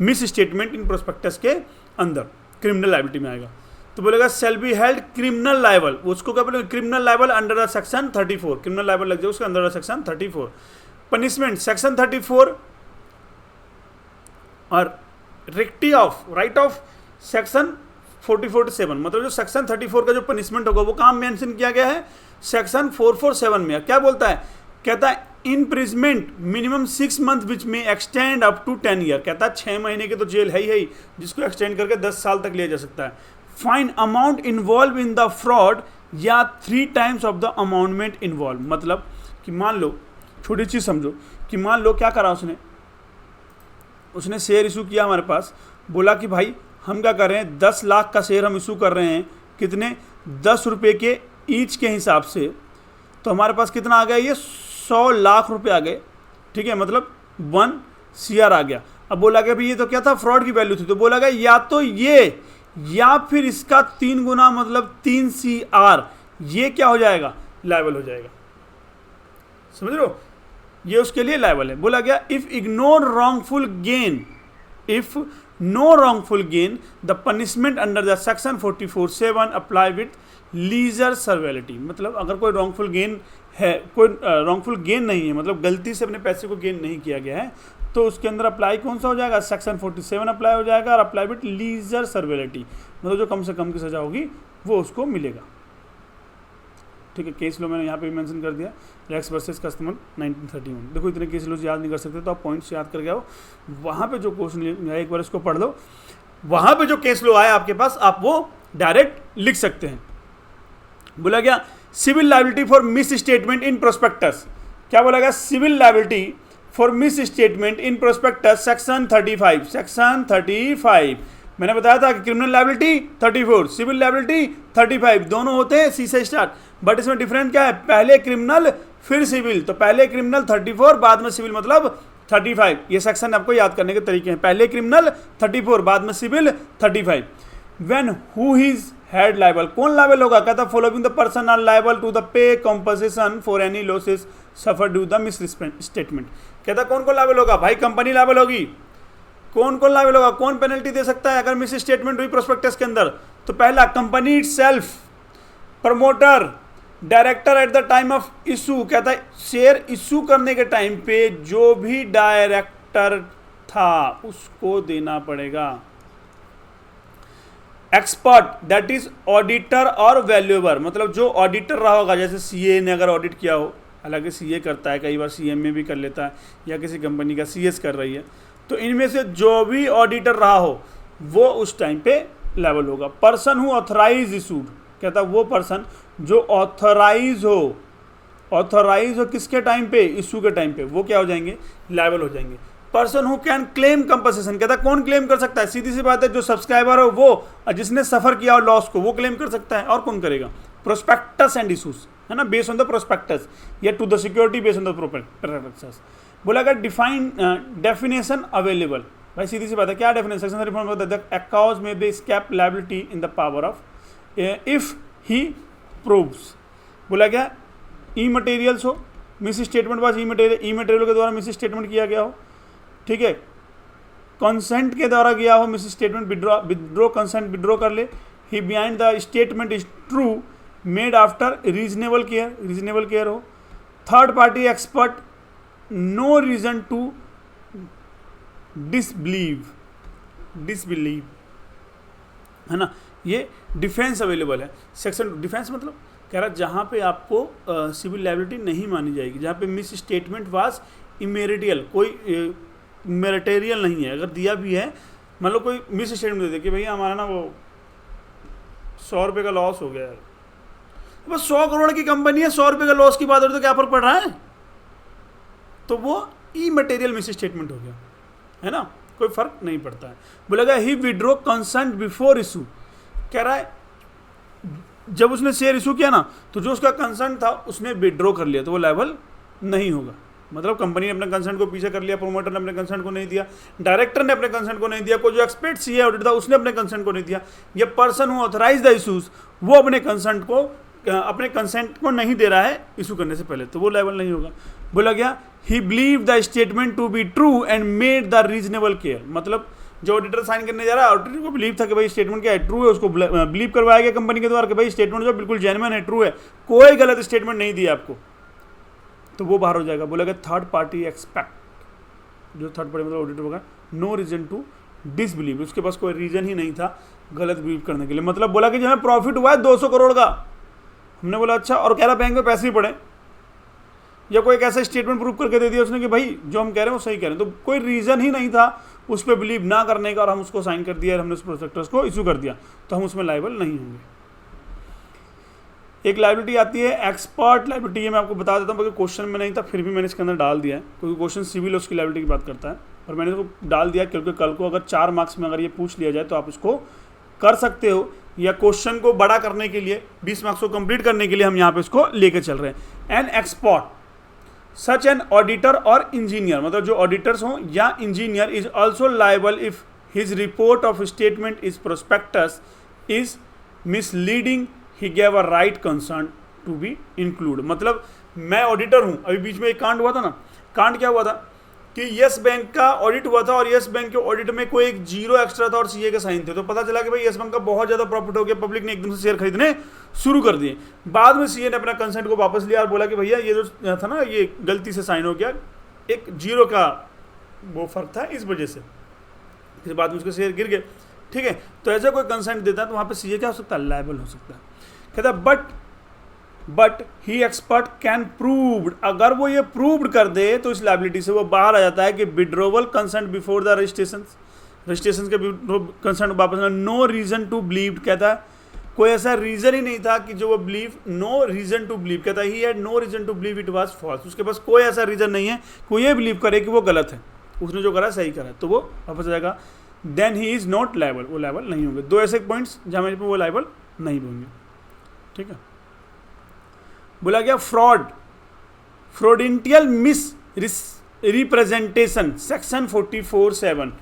मिस स्टेटमेंट इन प्रोस्पेक्टस के अंदर क्रिमिनल लायबिलिटी में आएगा। तो बोलेगा shall be held criminal liable, उसको क्या बोलेगा, criminal liable under the section 34, criminal liable लग जाए उसके under the section 34। Punishment section 34 और रिक्टी ऑफ राइट ऑफ सेक्शन 44-7, मतलब जो सेक्शन 34 का जो पनिशमेंट होगा वो काम मेंशन किया गया है सेक्शन 447 में। क्या बोलता है, कहता है इम्प्रिजमेंट मिनिमम 6 मंथ विच में एक्सटेंड अप टू 10 ईयर। कहता है 6 महीने की तो जेल है ही, जिसको एक्सटेंड करके 10 साल तक लिया जा सकता है। Fine amount involve in the fraud या 3 टाइम्स ऑफ द अमाउंटमेंट इन्वॉल्व। मतलब कि मान लो, छोटी चीज समझो कि मान लो क्या करा उसने शेयर इशू किया हमारे पास, बोला कि भाई हम क्या कर रहे हैं, 10 लाख का शेयर हम इशू कर रहे हैं, कितने 10 रुपये के ईच के हिसाब से। तो हमारे पास कितना आ गया, ये 100 लाख रुपए आ गए, ठीक है, मतलब 1 CR आ गया। अब बोला गया भाई ये तो क्या था, फ्रॉड की वैल्यू थी, तो बोला गया या तो ये या फिर इसका 3 गुना मतलब 3 CR, ये क्या हो जाएगा, लायबल हो जाएगा। समझ रहे हो, ये उसके लिए लायबल है। बोला गया if ignore wrongful gain, if no wrongful gain the punishment under the section 44(7) apply with lesser severity. मतलब अगर कोई रॉन्गफुल गेन है, कोई रॉन्गफुल गेन नहीं है, मतलब गलती से अपने पैसे को गेन नहीं किया गया है, तो उसके अंदर अप्लाई कौन सा हो जाएगा, सेक्शन 47 अप्लाई हो जाएगा, और अप्लाई विथ लीजर सर्वेलिटी, मतलब जो कम से कम की सजा होगी वो उसको मिलेगा। ठीक है, केस लो मैंने यहाँ पे भी मेंशन कर दिया, रेक्स वर्सेस कस्टमर 1931। देखो इतने केस लो याद नहीं कर सकते तो आप पॉइंट्स याद करके आओ, वहाँ पे जो क्वेश्चन एक बार इसको पढ़ लो, वहाँ पे जो केस लो आया आपके पास आप वो डायरेक्ट लिख सकते हैं। बोला गया civil liability for miss statement in prospectus. क्या बोला गया, civil liability for miss statement in prospectus section 35, section 35। मैंने बताया था कि क्रिमिनल लायबिलिटी 34, सिविल लायबिलिटी 35, दोनों होते हैं सी से स्टार्ट, बट इसमें डिफरेंट क्या है, पहले क्रिमिनल फिर सिविल। तो पहले क्रिमिनल 34 बाद में सिविल मतलब 35। ये सेक्शन आपको याद करने के तरीके हैं, पहले क्रिमिनल 34 बाद में civil 35। When who is held liable, कौन लायबल होगा, कहता following the person are liable to the pay compensation for any losses suffer due the mis statement. कहता कौन कौन लायबल होगा, भाई कंपनी लायबल होगी। कौन कौन लायबल होगा, कौन पेनल्टी दे सकता है अगर मिस स्टेटमेंट हुई प्रोस्पेक्टस के अंदर, तो पहला company itself, promoter, director at the time of issue. कहता है शेयर इशू करने के टाइम पे जो भी डायरेक्टर था उसको देना पड़ेगा। एक्सपर्ट दैट इज ऑडिटर और वैल्यूएबल, मतलब जो ऑडिटर रहा होगा, जैसे सीए ने अगर ऑडिट किया हो, हालांकि सीए करता है, कई बार सीएमए भी कर लेता है, या किसी कंपनी का सीएस कर रही है, तो इनमें से जो भी ऑडिटर रहा हो वो उस टाइम पे लेवल होगा। पर्सन हु ऑथराइज इशूड, कहता वो पर्सन जो ऑथराइज हो किसके टाइम पे, इशू के टाइम पे, वो क्या हो जाएंगे, लायबल हो जाएंगे। Person who can claim compensation, कहता कौन क्लेम कर सकता है, सीधी सी बात है जो सब्सक्राइबर हो वो, और जिसने सफर किया हो लॉस को, वो क्लेम कर सकता है। और कौन करेगा, प्रोस्पेक्टस एंड इशूज, है ना, बेस्ड ऑन द प्रोस्पेक्टस या to the security based on the prospectus. बोला अगर डिफाइन डेफिनेशन अवेलेबल, भाई सीधी सी बात है, क्या definition, section 34 a cause may be escape liability in the power of if he proves। बोला क्या, ई मटेरियल्स हो, मिस स्टेटमेंट पास ई मटेरियल के द्वारा मिस स्टेटमेंट किया गया हो, ठीक है, कंसेंट के द्वारा गया हो mis statement, withdraw consent withdraw कर ले, he behind the statement is true made after reasonable care हो, third party expert, no reason to disbelieve, है ना, ये डिफेंस अवेलेबल है। सेक्शन डिफेंस मतलब कह रहा जहाँ पे आपको सिविल लायबिलिटी नहीं मानी जाएगी, जहाँ पे मिस स्टेटमेंट वाज इमेरिटियल, कोई मेरिटेरियल नहीं है, अगर दिया भी है, मतलब कोई मिस स्टेटमेंट दे दे कि भैया हमारा ना वो 100 रुपये का लॉस हो गया है, बस 100 करोड़ की कंपनी है, 100 रुपये का लॉस की बात हो रही तो क्या फर्क पड़ रहा है, तो वो ई मटेरियल मिस स्टेटमेंट हो गया, है ना, कोई फर्क नहीं पड़ता है। बोलेगा ही विड्रॉ कंसेंट बिफोर इशू, कह रहा है जब उसने शेयर इशू किया ना, तो जो उसका कंसेंट था उसने विड्रॉ कर लिया, तो वो लायबल नहीं होगा। मतलब कंपनी ने अपने कंसेंट को पीछे कर लिया, प्रोमोटर ने अपने कंसेंट को नहीं दिया, डायरेक्टर ने अपने कंसेंट को नहीं दिया, कोई जो एक्सपर्ट सीए ऑडिटर था उसने अपने कंसेंट को नहीं दिया, या person who authorize the issues वो अपने कंसेंट को नहीं दे रहा है इशू करने से पहले, तो वो लायबल नहीं होगा। बोला गया he believe the statement to be true and made the reasonable care, मतलब जो ऑडिटर साइन करने जा रहा है, ऑडिटर को बिलीव था कि भाई स्टेटमेंट क्या है, ट्रू है, उसको बिलीव करवाया गया कंपनी के द्वारा कि भाई स्टेटमेंट जो बिल्कुल जेन्युइन है, ट्रू है, कोई गलत स्टेटमेंट नहीं दिया आपको, तो वो बाहर हो जाएगा। बोला गया थर्ड पार्टी एक्सपेक्ट, जो थर्ड पार्टी मतलब ऑडिटर होगा, नो रीजन टू डिसबिलीव, उसके पास कोई रीजन ही नहीं था गलत बिलीव करने के लिए। मतलब बोला कि जो हमें प्रॉफिट हुआ है 200 करोड़ का, हमने बोला अच्छा, और कह रहा बैंक में पैसे ही पड़े, या कोई एक ऐसा स्टेटमेंट प्रूव करके दे दिया उसने कि भाई जो हम कह रहे हैं वो सही कह रहे हैं, तो कोई रीज़न ही नहीं था उस पर बिलीव ना करने का और हम उसको साइन कर दिया और हमने उस प्रोस्पेक्टस को इशू कर दिया, तो हम उसमें लायबल नहीं होंगे। एक लायबिलिटी आती है एक्सपर्ट लायबिलिटी, ये मैं आपको बता देता हूँ क्योंकि क्वेश्चन में नहीं था फिर भी मैंने इसके अंदर डाल दिया है, क्योंकि क्वेश्चन सिविल उसकी लायबिलिटी की बात करता है और मैंने इसको डाल दिया क्योंकि कल को अगर 4 मार्क्स में अगर ये पूछ लिया जाए तो आप इसको कर सकते हो, या क्वेश्चन को बड़ा करने के लिए 20 मार्क्स को कंप्लीट करने के लिए हम यहाँ पे इसको लेके चल रहे हैं। An expert such an auditor और इंजीनियर, मतलब जो ऑडिटर्स हों या engineer is also liable if his report of statement is prospectus is misleading he gave a right concern to be include. मतलब मैं ऑडिटर हूँ, अभी बीच में एक कांड हुआ था ना, कांड क्या हुआ था कि यस बैंक का ऑडिट हुआ था और यस बैंक के ऑडिट में कोई एक जीरो एक्स्ट्रा था और सीए के साइन थे, तो पता चला कि भाई यस बैंक का बहुत ज़्यादा प्रॉफिट हो गया, पब्लिक ने एकदम से शेयर खरीदने शुरू कर दिए। बाद में सीए ने अपना कंसेंट को वापस लिया और बोला कि भैया ये जो था ना ये गलती से साइन हो गया, एक जीरो का वो फर्क था इस वजह से, फिर बाद में उसके शेयर गिर गए। ठीक है, तो ऐसा कोई कंसेंट देता है तो वहाँ पर सीए क्या हो सकता है, लायबल हो सकता है। कहता but he expert can proved, अगर वो ये प्रूव्ड कर दे तो इस लायबिलिटी से वो बाहर आ जाता है कि withdrawal consent before the registration के कंसेंट वापस, नो रीजन टू बिलीव, कहता है कोई ऐसा रीजन ही नहीं था कि जो वो believe, no reason to believe, कहता है he had no reason to believe it was false, उसके पास कोई ऐसा रीजन नहीं है कि वो ये बिलीव करे कि वो गलत है, उसने जो करा सही करा, तो वो वापस आ जाएगा। Then he is not liable, वो लायबल नहीं होंगे। 2 ऐसे पॉइंट्स जहाँ पे वो लायबल नहीं होंगे। ठीक है, बोला गया फ्रॉडेंटियल मिस रिप्रेजेंटेशन सेक्शन 44(7),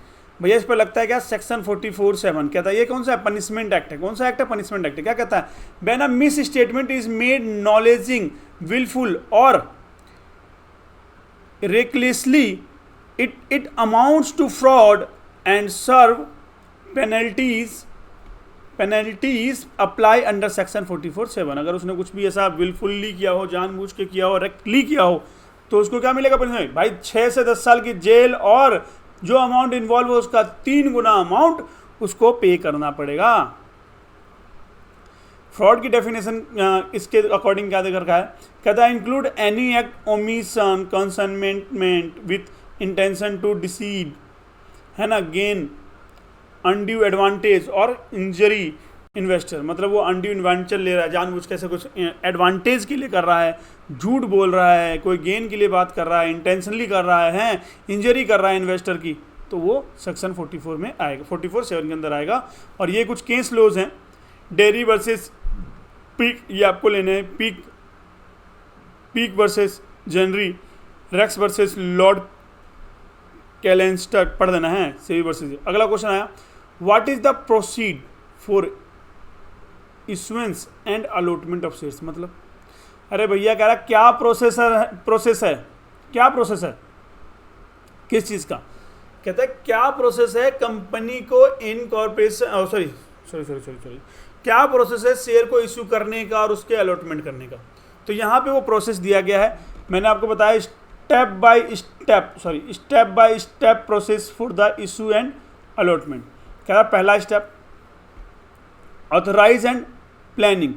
भैया इस पर लगता है क्या सेक्शन 44(7), कहता है ये कौन सा है, पनिशमेंट एक्ट है। कौन सा एक्ट है, पनिशमेंट एक्ट है। क्या कहता है, when a mis statement is made नॉलेजिंग विलफुल और recklessly it amounts to fraud and serve penalties apply under section 44(7). अगर उसने कुछ भी ऐसा विलफुल्ली किया हो, जानबूझ के किया हो, रेक्टली किया हो, तो उसको क्या मिलेगा पनिशमेंट, भाई 6 से 10 साल की जेल और जो अमाउंट इन्वॉल्व हो उसका 3 गुना अमाउंट उसको पे करना पड़ेगा। फ्रॉड की डेफिनेशन इसके अकॉर्डिंग क्या देकर रखा है, कहता है include any act omission concealment with intention to deceive, है ना, गेन अनड्यू एडवांटेज और इंजरी इन्वेस्टर, मतलब वो अनड्यू एडवांटेज ले रहा है, जानबूझ के ऐसे कुछ एडवांटेज के लिए कर रहा है, झूठ बोल रहा है, कोई गेन के लिए बात कर रहा है, इंटेंशनली कर रहा है, इंजरी कर रहा है इन्वेस्टर की, तो वो सेक्शन 44 में आएगा, 44(7) के अंदर आएगा। और ये कुछ केस लॉज हैं, डेयरी वर्सेस पीक, ये आपको लेने हैं, पीक वर्सेस जेनरी, रेक्स वर्सेस लॉर्ड कैलेंस्टर, पढ़ देना है, सेवी वर्सेस। अगला क्वेश्चन आया, what is the procedure for issuance and allotment of shares, मतलब अरे भैया कह रहा क्या प्रोसेस है, क्या प्रोसेस है किस चीज़ का, कहता है क्या प्रोसेस है कंपनी को इनकॉर्पोरेशन, सॉरी क्या प्रोसेस है शेयर को इशू करने का और उसके अलॉटमेंट करने का। तो यहाँ पे वो प्रोसेस दिया गया है, मैंने आपको बताया step by step process for the issue and allotment. क्या पहला स्टेप ऑथराइज एंड प्लानिंग,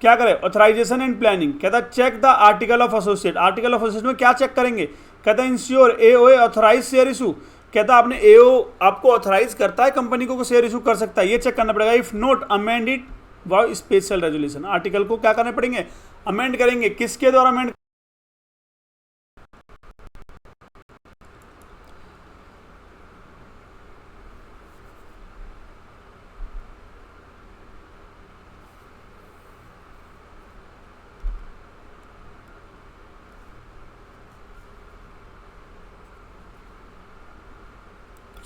क्या करें, ऑथराइजेशन एंड प्लानिंग। कहता check the article of associate, article of associate में क्या चेक करेंगे, कहता ensure AOA authorize share issue, कहता आपने एओ आपको ऑथराइज करता है कंपनी को शेयर इशू कर सकता है, ये चेक करना पड़ेगा। If not amend it by special resolution, article को क्या करने पड़ेंगे, अमेंड करेंगे, किसके द्वारा अमेंड,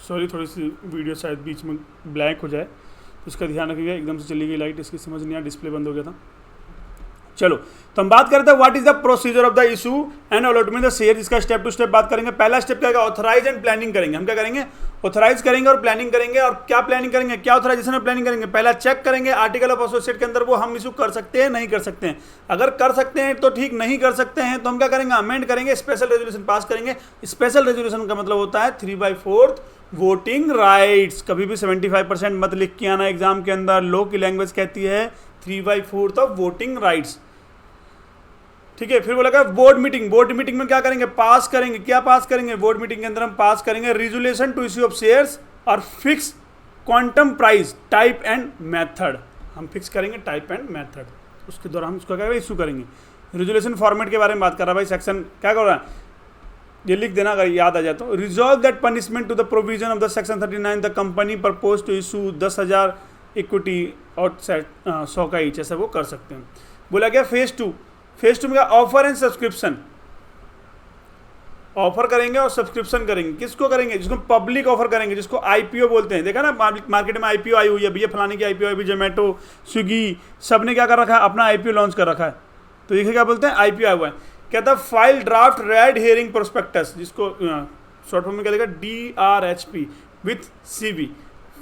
सॉरी थोड़ी सी वीडियो शायद बीच में ब्लैंक हो जाए, तो इसका ध्यान रखिएगा, एकदम से चली गई लाइट, इसकी समझ नहीं आया, डिस्प्ले बंद हो गया था। चलो तो हम बात करते हैं what is the procedure of the issue and allotment the share, इसका स्टेप टू स्टेप बात करेंगे। पहला स्टेप क्या है, ऑथराइज एंड प्लानिंग करेंगे। हम क्या करेंगे, ऑथराइज करेंगे और प्लानिंग करेंगे। और क्या प्लानिंग करेंगे, क्या ऑथराइजेशन और प्लानिंग करेंगे, पहला चेक करेंगे आर्टिकल ऑफ एसोसिएट के अंदर वो हम इशू कर सकते हैं नहीं कर सकते हैं, अगर कर सकते हैं तो ठीक, नहीं कर सकते हैं तो हम क्या करेंगे, अमेंड करेंगे, स्पेशल रेजोल्यूशन पास करेंगे। स्पेशल रेजोल्यूशन का मतलब होता है 3/4 वोटिंग राइट्स। कभी भी 75% मत लिख के आना एग्जाम के अंदर, लॉ की लैंग्वेज कहती है 3/4 ऑफ वोटिंग राइट्स, ठीक है। फिर बोला गया बोर्ड मीटिंग, बोर्ड मीटिंग में क्या करेंगे, पास करेंगे, क्या पास करेंगे बोर्ड मीटिंग के अंदर हम पास करेंगे resolution to issue of shares और fix quantum price type and method, हम फिक्स करेंगे टाइप एंड मेथड, उसके दौरान हम उसको क्या इशू करेंगे। रिजोल्यूशन फॉर्मेट के बारे में बात कर रहा है भाई, सेक्शन क्या कर रहा है ये लिख देना अगर याद आ जाए तो। Resolve that punishment to the provision of the section 39 the company propose to issue 10,000 equity outside 100 का ईच, ऐसा वो कर सकते हैं। बोला गया फेज टू, फेज टू में क्या ऑफर एंड सब्सक्रिप्शन, ऑफर करेंगे और सब्सक्रिप्शन करेंगे। किसको करेंगे, जिसको पब्लिक ऑफर करेंगे, जिसको आईपीओ बोलते हैं। देखा ना मार्केट में आईपीओ आई हुई है भैया, फलाने की आईपीओ अभी जोमेटो स्विगी सब ने क्या कर रखा है, अपना आईपीओ लॉन्च कर रखा है, तो ये क्या बोलते हैं आईपीओ आया हुआ है। कहता है file draft red herring prospectus, जिसको शॉर्ट फॉर्म में क्या देगा DRHP विथ CB,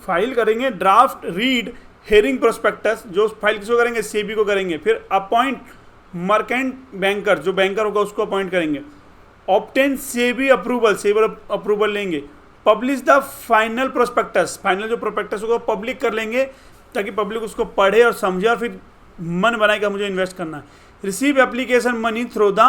फाइल करेंगे ड्राफ्ट रीड हेयरिंग प्रोस्पेक्टस, जो फाइल किसको करेंगे CB को करेंगे। फिर अपॉइंट मर्केंट बैंकर, जो बैंकर होगा उसको अपॉइंट करेंगे। Obtain SEBI approval, SEBI approval लेंगे। Publish the final prospectus, final जो प्रोस्पेक्टस होगा पब्लिक कर लेंगे ताकि पब्लिक उसको पढ़े और समझे और फिर मन बनाएगा मुझे इन्वेस्ट करना है। Receive application money through the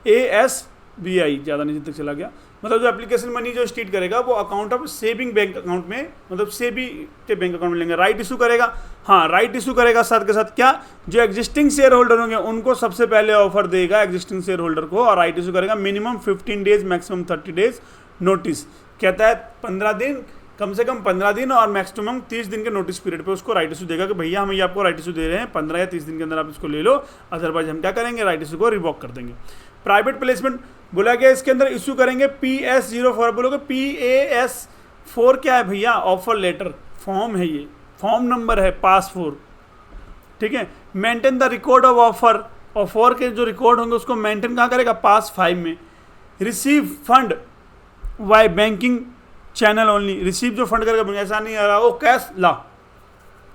ASBI, ज़्यादा नीचे तक चला गया, मतलब जो एप्लीकेशन मनी जो स्टीट करेगा वो account of saving bank account में, मतलब सेबी के बैंक अकाउंट में लेंगे। राइट इशू करेगा, हाँ राइट इशू करेगा, साथ के साथ क्या जो एग्जिस्टिंग शेयर होल्डर होंगे उनको सबसे पहले ऑफर देगा एग्जिस्टिंग शेयर होल्डर को, और राइट इशू करेगा minimum 15 days maximum 30 days notice. कहता है 15 दिन, कम से कम 15 दिन और मैक्सिमम 30 दिन के नोटिस पीरियड पे उसको राइट इशू देगा कि भैया हम ये आपको राइट इशू दे रहे हैं, 15 या 30 दिन के अंदर आप इसको ले लो, अदरवाइज हम क्या करेंगे राइट इशू को रिवॉक कर देंगे। प्राइवेट प्लेसमेंट बोला गया इसके अंदर इशू करेंगे PS04, बोलोगे PAS4 क्या है भैया, ऑफर लेटर फॉर्म है, ये फॉर्म नंबर है पास 4, ठीक है। Maintain the record of offer के जो रिकॉर्ड होंगे उसको मेंटेन कहाँ करेगा, पास 5 में। Receive fund via banking channel only, receive जो फंड करेगा ऐसा नहीं आ रहा वो कैश ला,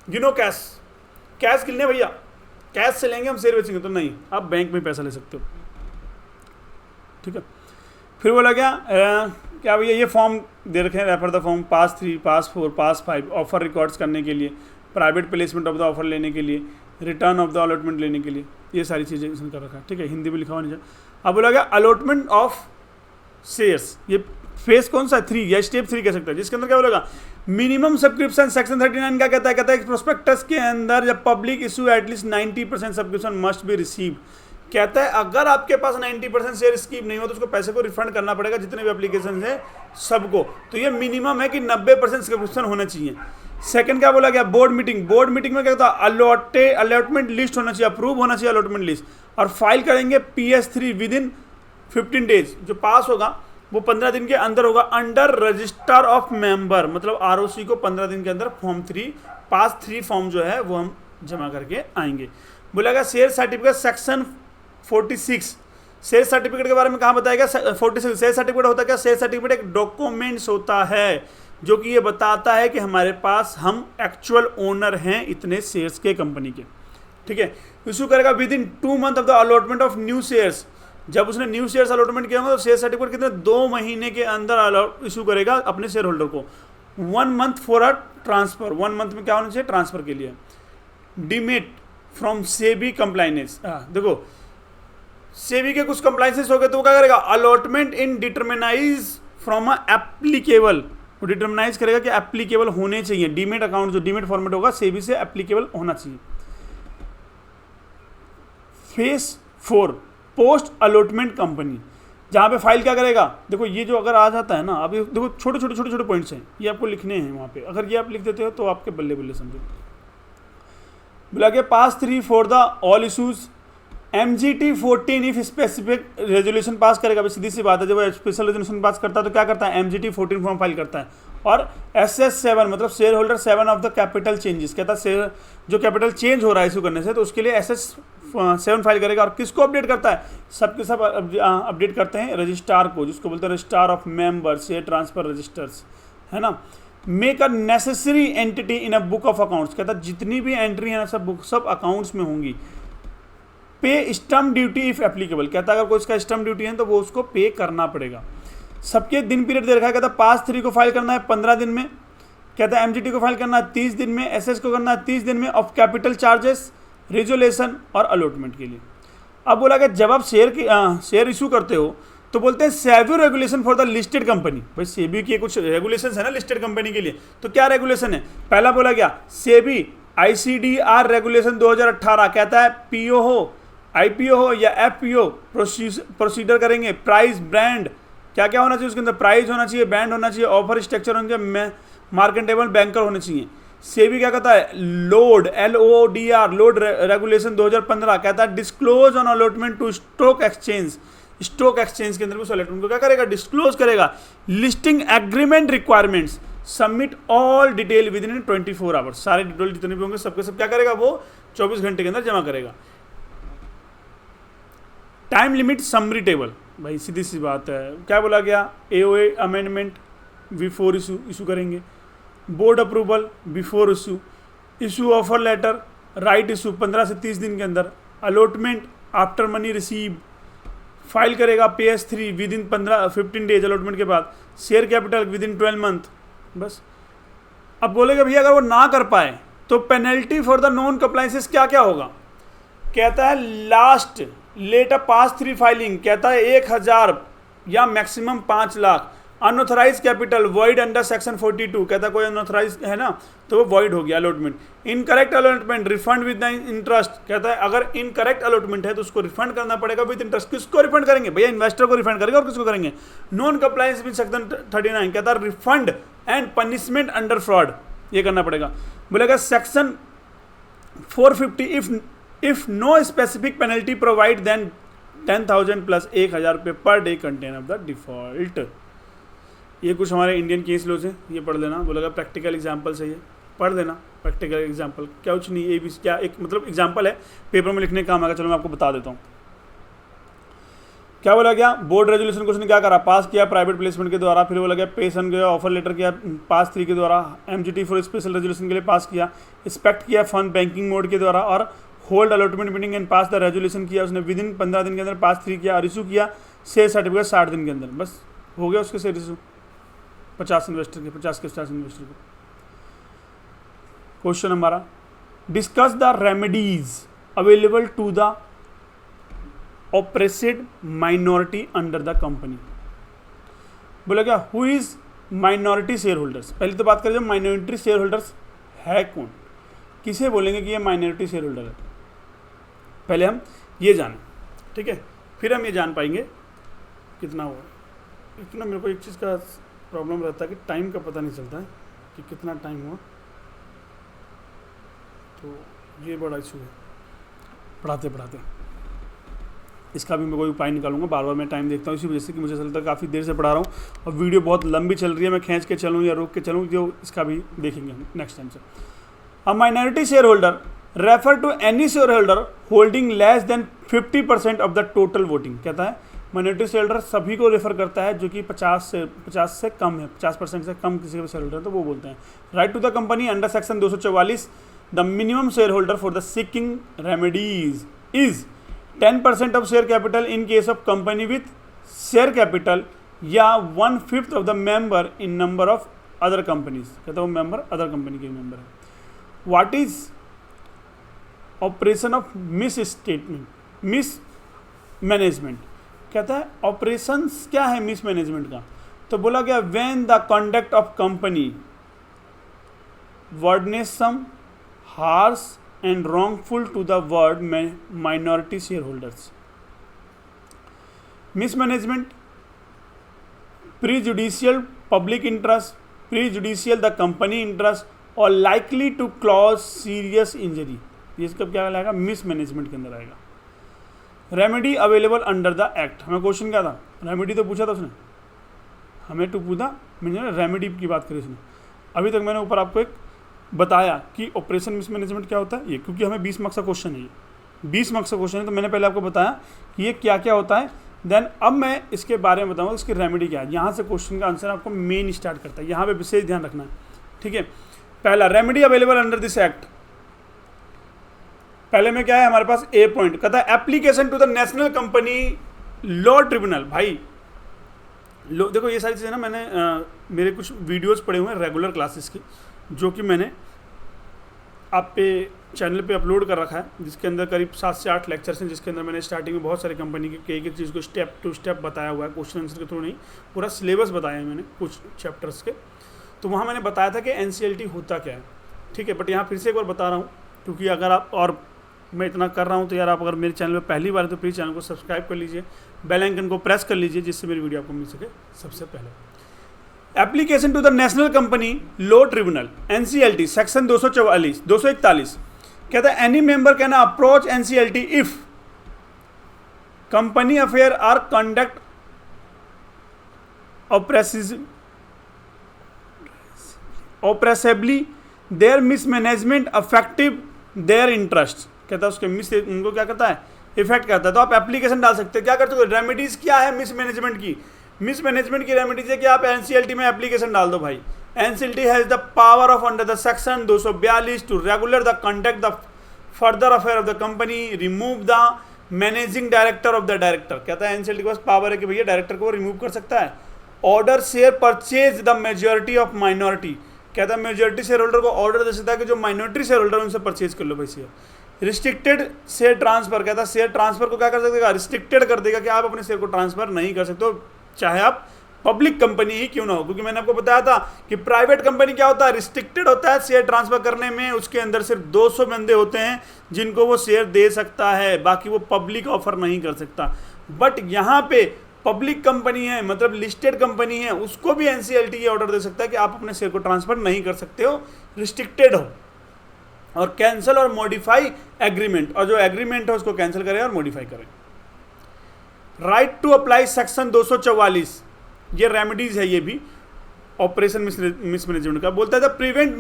गिनो कैश, कैश कितने भैया, कैश से लेंगे हम शेयर बेचेंगे तो नहीं, आप बैंक में पैसा ले सकते हो, ठीक है। फिर बोला क्या भैया ये फॉर्म दे रखे हैं, refer the form pass 3, pass 4, pass 5, offer records करने के लिए, private placement of the offer लेने के लिए, रिटर्न ऑफ द अलॉटमेंट लेने के लिए, ये सारी चीज़ें इसने कर रखा है, ठीक है। हिंदी में लिखा हुआ नहीं। अब बोला गया अलॉटमेंट ऑफ शेयर्स, ये फेज कौन सा 3 या स्टेप 3 कह सकते हैं, जिसके अंदर क्या बोलेगा मिनिमम सब्सक्रिप्शन सेक्शन 39 क्या कहता है प्रोस्पेक्टस के अंदर जब public issue at least 90% subscription must be receive. कहता है अगर आपके पास 90% शेयर स्कीम नहीं हो तो उसको पैसे को रिफंड करना पड़ेगा, जितने भी एप्लीकेशन है सबको, तो ये मिनिमम है कि 90% सब्सक्रिप्शन होना चाहिए। सेकंड क्या बोला गया बोर्ड मीटिंग, बोर्ड मीटिंग में क्या होता है अलॉटमेंट लिस्ट होना चाहिए, अप्रूव होना चाहिए अलॉटमेंट लिस्ट, और फाइल करेंगे PS3 विद इन 15 डेज, जो पास होगा वो 15 दिन के अंदर होगा अंडर रजिस्टर ऑफ मेंबर, मतलब ROC को 15 दिन के अंदर फॉर्म 3 पास 3 फॉर्म जो है वो हम जमा करके आएंगे। बोलेगा share certificate section 46, share certificate के बारे में कहाँ बताएगा 46, शेयर सर्टिफिकेट होता है क्या, शेयर सर्टिफिकेट एक डॉक्यूमेंट्स होता है जो कि ये बताता है कि हमारे पास हम एक्चुअल ओनर हैं इतने शेयर्स के कंपनी के, ठीक है। इशू करेगा with in 2 month of the allotment of new shares, जब उसने न्यू शेयर्स अलॉटमेंट किया होगा तो शेयर सर्टिफिकेट कितने 2 महीने के अंदर इशू करेगा अपने शेयर होल्डर को। 1 month for a transfer, 1 month में क्या होना चाहिए ट्रांसफर के लिए। डिमिट फ्रॉम सेबी कंप्लाइंस, देखो सेबी के कुछ कंप्लाइंसेस हो गए तो वो क्या करेगा allotment in determine from a applicable, वो डिटरमिनाइज करेगा कि एप्लीकेबल होने चाहिए, डीमेट अकाउंट जो डीमेट फॉर्मेट होगा सेबी से एप्लीकेबल होना चाहिए। फेज 4 पोस्ट अलॉटमेंट कंपनी, जहाँ पे फाइल क्या करेगा, देखो ये जो अगर आ जाता है ना, अभी देखो छोटे छोटे पॉइंट्स हैं ये आपको लिखने हैं वहाँ पे, अगर ये आप लिख देते हो तो आपके बल्ले बल्ले समझो। बोला कि पास 3 for the all issues, MGT 14 if specific resolution pass करेगा, अभी सीधी सी बात है जब वो स्पेशल रेजोल्यूशन पास करता है तो क्या करता है MGT 14 फॉर्म फाइल करता है, और SS7 मतलब share holder 7 of the capital changes, कहता है शेयर जो कैपिटल चेंज हो रहा है इशू करने से तो उसके लिए SS7 फाइल करेगा, और किसको अपडेट करता है सबके सब अपडेट करते हैं रजिस्ट्रार को, जिसको बोलते हैं registrar of member share transfer registers, है ना। Make a necessary entity in a book of accounts, कहता है जितनी भी एंट्री है सब बुक सब अकाउंट्स में होंगी। पे स्टम्प ड्यूटी इफ एप्लीकेबल, कहता है अगर कोई इसका स्टम्प ड्यूटी है तो वो उसको पे करना पड़ेगा। सबके दिन पीरियड दे रखा है, कहता है पास 3 को फाइल करना है 15 दिन में, कहता है MGT को फाइल करना है 30 दिन में, SS को करना है 30 दिन में, ऑफ कैपिटल चार्जेस रिजोल्यूशन और अलॉटमेंट के लिए। अब बोला कि जब आप शेयर इशू करते हो तो बोलते हैं SEBI regulation for the listed company. भाई सेबी के कुछ रेगुलेशन है ना लिस्टेड कंपनी के लिए, तो क्या रेगुलेशन है? पहला बोला गया सेबी ICDR रेगुलेशन 2018 कहता है पीओ हो, IPO हो या FPO प्रोसीडर करेंगे, प्राइस ब्रांड क्या क्या होना चाहिए उसके अंदर, प्राइस होना चाहिए, बैंड होना चाहिए, ऑफर स्ट्रक्चर होना चाहिए, मार्केटेबल बैंकर होने चाहिए। सेबी क्या कहता है? लोड LODR लोड रेगुलेशन 2015 कहता है disclose on allotment to stock exchange, stock exchange के अंदर उस अलॉटमेंट को क्या करेगा? डिस्क्लोज करेगा। Listing agreement requirements submit all detail with in 24 hours, सारे डिटेल जितने भी होंगे सबके सब क्या करेगा? वो 24 घंटे के अंदर जमा करेगा। टाइम लिमिट समरी टेबल, भाई सीधी सी बात है, क्या बोला गया? AOA अमेंडमेंट बिफोर इशू करेंगे, board approval before issue offer letter, right issue 15 से 30 दिन के अंदर, allotment after money receive, file करेगा PS3 with in 15 days allotment के बाद, share capital with in 12 month. बस अब बोलेगा भैया अगर वो ना कर पाए तो penalty for the non compliances क्या क्या होगा? कहता है last late a PAS 3 filing, कहता है 1000 या maximum 5 lakh, unauthorize capital void under section 42, कहता है कोई अनऑथराइज है ना तो वो वॉइड हो गया allotment. Incorrect allotment refund with the interest, कहता है अगर इनकरेक्ट अलॉटमेंट है तो उसको रिफंड करना पड़ेगा विद इंटरेस्ट। किसको रिफंड करेंगे भैया? इन्वेस्टर को रिफंड करेंगे और किसको करेंगे? नॉन कंप्लायंस विद सेक्शन 39 कहता है refund and punishment under fraud, ये करना पड़ेगा। बोलेगा section 450 if no specific penalty provide then 10,000 plus 1,000 रुपये per day contain of the default. ये कुछ हमारे इंडियन केस लॉज हैं, ये पढ़ लेना। बोलेगा प्रैक्टिकल एग्जाम्पल से ये पढ़ लेना, प्रैक्टिकल एग्जाम्पल क्या कुछ नहीं, ये भी क्या एक मतलब एग्जाम्पल है, पेपर में लिखने का काम आएगा। चलो मैं आपको बता देता हूँ क्या बोला गया। बोर्ड रेजोल्यूशन को उसने क्या करा? पास किया प्राइवेट प्लेसमेंट के द्वारा, फिर बोला गया पेशन गया, ऑफर लेटर किया पास 3 के द्वारा, MGT फॉर स्पेशल रेजोल्यूशन के लिए पास किया, एक्सपेक्ट किया फंड बैंकिंग मोड के द्वारा, और hold allotment meeting and pass the resolution किया उसने विद इन 15 दिन के अंदर पास 3 किया और इशू किया शेयर सर्टिफिकेट 60 दिन के अंदर। बस हो गया उसके शेयर इशू 50 इन्वेस्टर के 50 के 50 इन्वेस्टर को। क्वेश्चन हमारा discuss the remedies available to the operated minority under the company. बोला क्या? Who is minority share holders. पहले तो बात करें जो माइनॉरिटी शेयर होल्डर्स है कौन, किसे बोलेंगे कि ये माइनॉरिटी शेयर होल्डर है, पहले हम ये जानें, ठीक है, फिर हम ये जान पाएंगे कितना हुआ। इतना मेरे को एक चीज़ का प्रॉब्लम रहता है कि टाइम का पता नहीं चलता है कि कितना टाइम हुआ, तो ये बड़ा इशू है पढ़ाते पढ़ाते। इसका भी मैं कोई उपाय निकालूंगा, बार बार मैं टाइम देखता हूँ इसी वजह से कि मुझे ऐसा लगता है काफ़ी देर से पढ़ा रहा हूँ और वीडियो बहुत लंबी चल रही है, मैं खींच के चलूँ या रोक के चलूँ, जो इसका भी देखेंगे हम नेक्स्ट टाइम से। A minority share holder refer to any share holder holding less than 50% of the total voting. कहता है माइनॉरिटी शेयर होल्डर सभी को रेफर करता है जो कि 50 से कम है, 50% से कम किसी का शेयर होल्डर है तो वो बोलते हैं। Right to the company under section 244 the minimum share holder for the seeking remedies is 10% of share capital in case of company with share capital या 1/5 of the member in number of other companies. कहता है वो मेंबर अदर कंपनी के मेंबर है। What is operation of mis statement mis management. कहता है ऑपरेशंस क्या है मिस मैनेजमेंट का, तो बोला गया when the conduct of company burdensome harsh and wrongful to the word minority shareholders. Mismanagement, prejudicial public interest, prejudicial the company interest और likely to cause serious injury, ये इसका क्या लाएगा? मिसमैनेजमेंट के अंदर आएगा। Remedy available under the act. हमें क्वेश्चन क्या था? रेमेडी तो पूछा था उसने, हमें तो पूछा मैंने रेमेडी की बात करी उसने। अभी तक मैंने ऊपर आपको एक बताया कि ऑपरेशन मिसमैनेजमेंट क्या होता है, ये क्योंकि हमें 20 मार्क्स का क्वेश्चन है, ये 20 मार्क्स का क्वेश्चन है, तो मैंने पहले आपको बताया कि ये क्या क्या होता है। देन अब मैं इसके बारे में बताऊंगा इसकी रेमेडी क्या है। यहाँ से क्वेश्चन का आंसर आपको मेन स्टार्ट करता है, यहाँ पे विशेष ध्यान रखना है, ठीक है। पहला remedy available under this act, पहले में क्या है हमारे पास ए पॉइंट, कहता है application to the national company law tribunal. भाई लो देखो ये सारी चीज़ें ना मैंने मेरे कुछ वीडियोज़ पढ़े हुए हैं रेगुलर क्लासेस की, जो कि मैंने आप पे चैनल पे अपलोड कर रखा है, जिसके अंदर करीब 7 से 8 लेक्चर्स हैं, जिसके अंदर मैंने स्टार्टिंग में बहुत सारी कंपनी के एक एक चीज़ को स्टेप टू स्टेप बताया हुआ है, क्वेश्चन आंसर के थ्रू नहीं, पूरा सिलेबस बताया है मैंने कुछ चैप्टर्स के। तो वहाँ मैंने बताया था कि NCLT होता क्या है, ठीक है। बट यहाँ फिर से एक बार बता रहा हूँ, क्योंकि अगर आप, और मैं इतना कर रहा हूँ तो यार आप अगर मेरे चैनल पर पहली बार है तो प्लीज़ चैनल को सब्सक्राइब कर लीजिए, बेल आइकन को प्रेस कर लीजिए, जिससे मेरी वीडियो आपको मिल सके सबसे पहले। Application to the national company law tribunal NCLT section 241 कहता है any member can approach NCLT if company affair are conduct oppressively there mismanagement affective their interest. कहता है उसके उनको क्या करता है, इफेक्ट करता है। तो आप एप्लीकेशन डाल सकते हैं, क्या करते हो, रेमेडीज क्या है मिसमैनेजमेंट की। मिसमैनेजमेट की रेमेडीज है कि आप NCLT में एप्लीकेशन डाल दो भाई। NCLT has the power of under the section 242 to regular the conduct the further affair of the company, remove the managing director of the director. कहता है NCLT के पास पावर है कि भैया डायरेक्टर को रिमूव कर सकता है। Order share purchase the majority of minority. कहता है मेजोरिटी शेयर होल्डर को ऑर्डर दे सकता है कि जो माइनॉरिटी शेयर होल्डर उनसे परचेज कर लो भाई शेयर। रिस्ट्रिक्टेड शेयर ट्रांसफर, कहता है शेयर ट्रांसफर को क्या कर सकता है, रिस्ट्रिक्टेड कर देगा कि आप अपने शेयर को ट्रांसफर नहीं कर सकते हो, चाहे आप पब्लिक कंपनी ही क्यों ना हो। क्योंकि मैंने आपको बताया था कि प्राइवेट कंपनी क्या होता है, रिस्ट्रिक्टेड होता है शेयर ट्रांसफर करने में, उसके अंदर सिर्फ 200 बंदे होते हैं जिनको वो शेयर दे सकता है, बाकी वो पब्लिक ऑफर नहीं कर सकता। बट यहाँ पे पब्लिक कंपनी है, मतलब लिस्टेड कंपनी है, उसको भी NCLT ये ऑर्डर दे सकता है कि आप अपने शेयर को ट्रांसफर नहीं कर सकते हो, रिस्ट्रिक्टेड हो। और कैंसिल और मॉडिफाई एग्रीमेंट, और जो एग्रीमेंट है उसको कैंसिल करें और मॉडिफाई करें। राइट टू अप्लाई सेक्शन 244, ये रेमेडीज है, ये भी ऑपरेशन मिसमैनेजमेंट का बोलता है। Prevent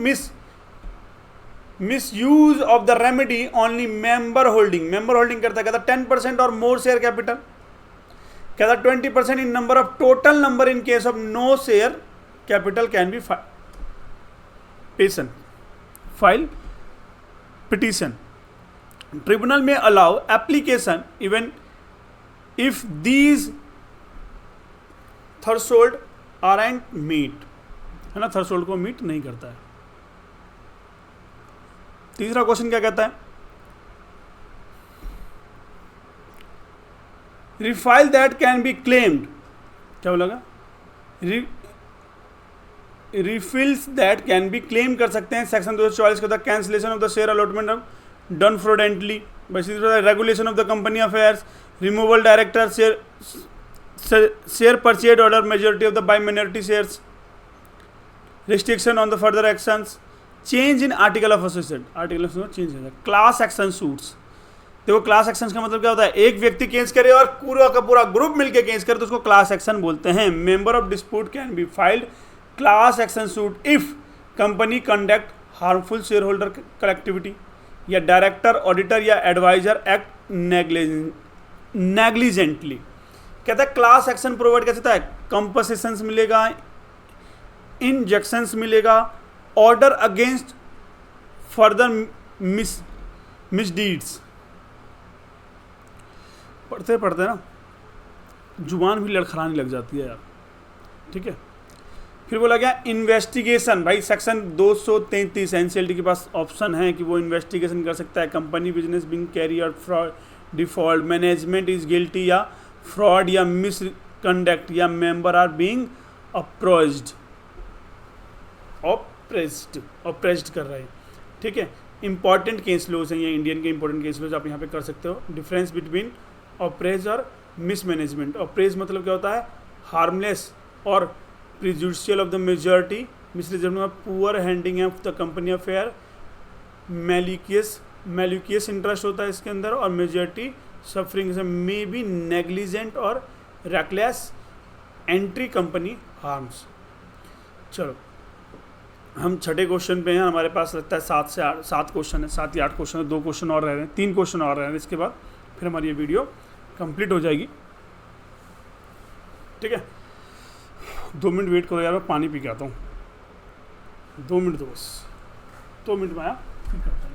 miss use of the remedy only member holding करता है। कहता 10% और मोर शेयर कैपिटल। कहता 20% in number of total number in case of no share capital can be file petition. Tribunal में allow application even if these threshold aren't meet, है ना, थ्रेशोल्ड को मीट नहीं करता है। तीसरा क्वेश्चन क्या कहता है, reliefs that can be claimed, क्या बोलेगा, reliefs that can be claim कर सकते हैं सेक्शन 244 का, cancellation of the share allotment of done fraudulently, regulation of the company affairs, removal director, share purchase order majority of the by minority shares, restriction on the further actions, change in article of association, article of change है, क्लास एक्शन सूट्स। देखो क्लास एक्शन का मतलब क्या होता है, एक व्यक्ति केस करे और पूरा का पूरा ग्रुप मिलकर केस करे तो उसको क्लास एक्शन बोलते हैं। Member of dispute can be filed class action suit if company conduct harmful share holder collectivity, या डायरेक्टर ऑडिटर या एडवाइजर एक्ट नेग्लिजेंटली। कहता है क्लास एक्शन प्रोवाइड कर सकता है, कंपनसेशंस मिलेगा, इंजेक्शंस मिलेगा, ऑर्डर अगेंस्ट फर्दर मिसडीड्स। पढ़ते पढ़ते ना जुबान भी लड़खड़ाने लग जाती है यार, ठीक है। फिर बोला गया इन्वेस्टिगेशन, भाई सेक्शन 233 NCLT के पास ऑप्शन है कि वो इन्वेस्टिगेशन कर सकता है। Company business being carry out fraud, default, management is guilty या फ्रॉड या मिसकंडक्ट, या member are being approached, oppressed कर रहे हैं, ठीक है। इंपॉर्टेंट केस लॉज हैं ये, इंडियन के इंपॉर्टेंट केस लॉज आप यहाँ पे कर सकते हो। डिफरेंस बिटवीन ऑप्रेज और मिसमैनेजमेंट। ऑप्रेज मतलब क्या होता है, हार्मलेस और prejudicial of the majority, mismanagement poor handling of the company affair, malicious interest होता है इसके अंदर, और मेजॉरिटी सफरिंग से मे बी नेग्लिजेंट और रेकलेस एंट्री कंपनी हार्म्स। चलो हम छठे क्वेश्चन पे हैं, हमारे पास लगता है 7 क्वेश्चन है, 7 या 8 क्वेश्चन है, 2 क्वेश्चन और रह रहे हैं, 3 क्वेश्चन और रह रहे हैं, इसके बाद फिर हमारी ये वीडियो कंप्लीट हो जाएगी, ठीक है। 2 मिनट वेट करो यार, मैं पानी पी के आता हूँ, 2 मिनट दो बस, 2 मिनट में आया फिर करता हूँ।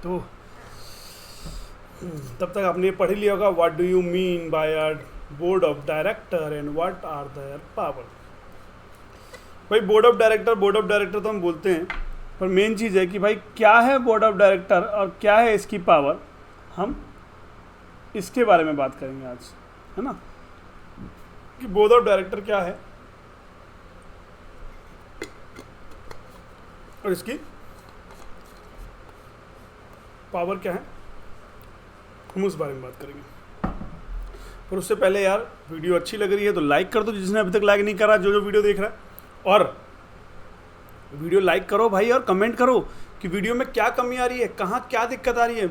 तो तब तक आपने पढ़ ही लिया होगा what do you mean by a board of director and what are their power. भाई बोर्ड ऑफ डायरेक्टर तो हम बोलते हैं, पर मेन चीज़ है कि भाई क्या है बोर्ड ऑफ डायरेक्टर और क्या है इसकी पावर, हम इसके बारे में बात करेंगे आज, है ना, कि बोर्ड ऑफ डायरेक्टर क्या है और इसकी पावर क्या है, हम उस बारे में बात करेंगे। पर उससे पहले यार वीडियो अच्छी लग रही है तो लाइक कर दो, जिसने अभी तक लाइक नहीं करा, जो वीडियो देख रहा है, और वीडियो लाइक करो भाई और कमेंट करो कि वीडियो में क्या कमी आ रही है, कहाँ क्या दिक्कत आ रही है,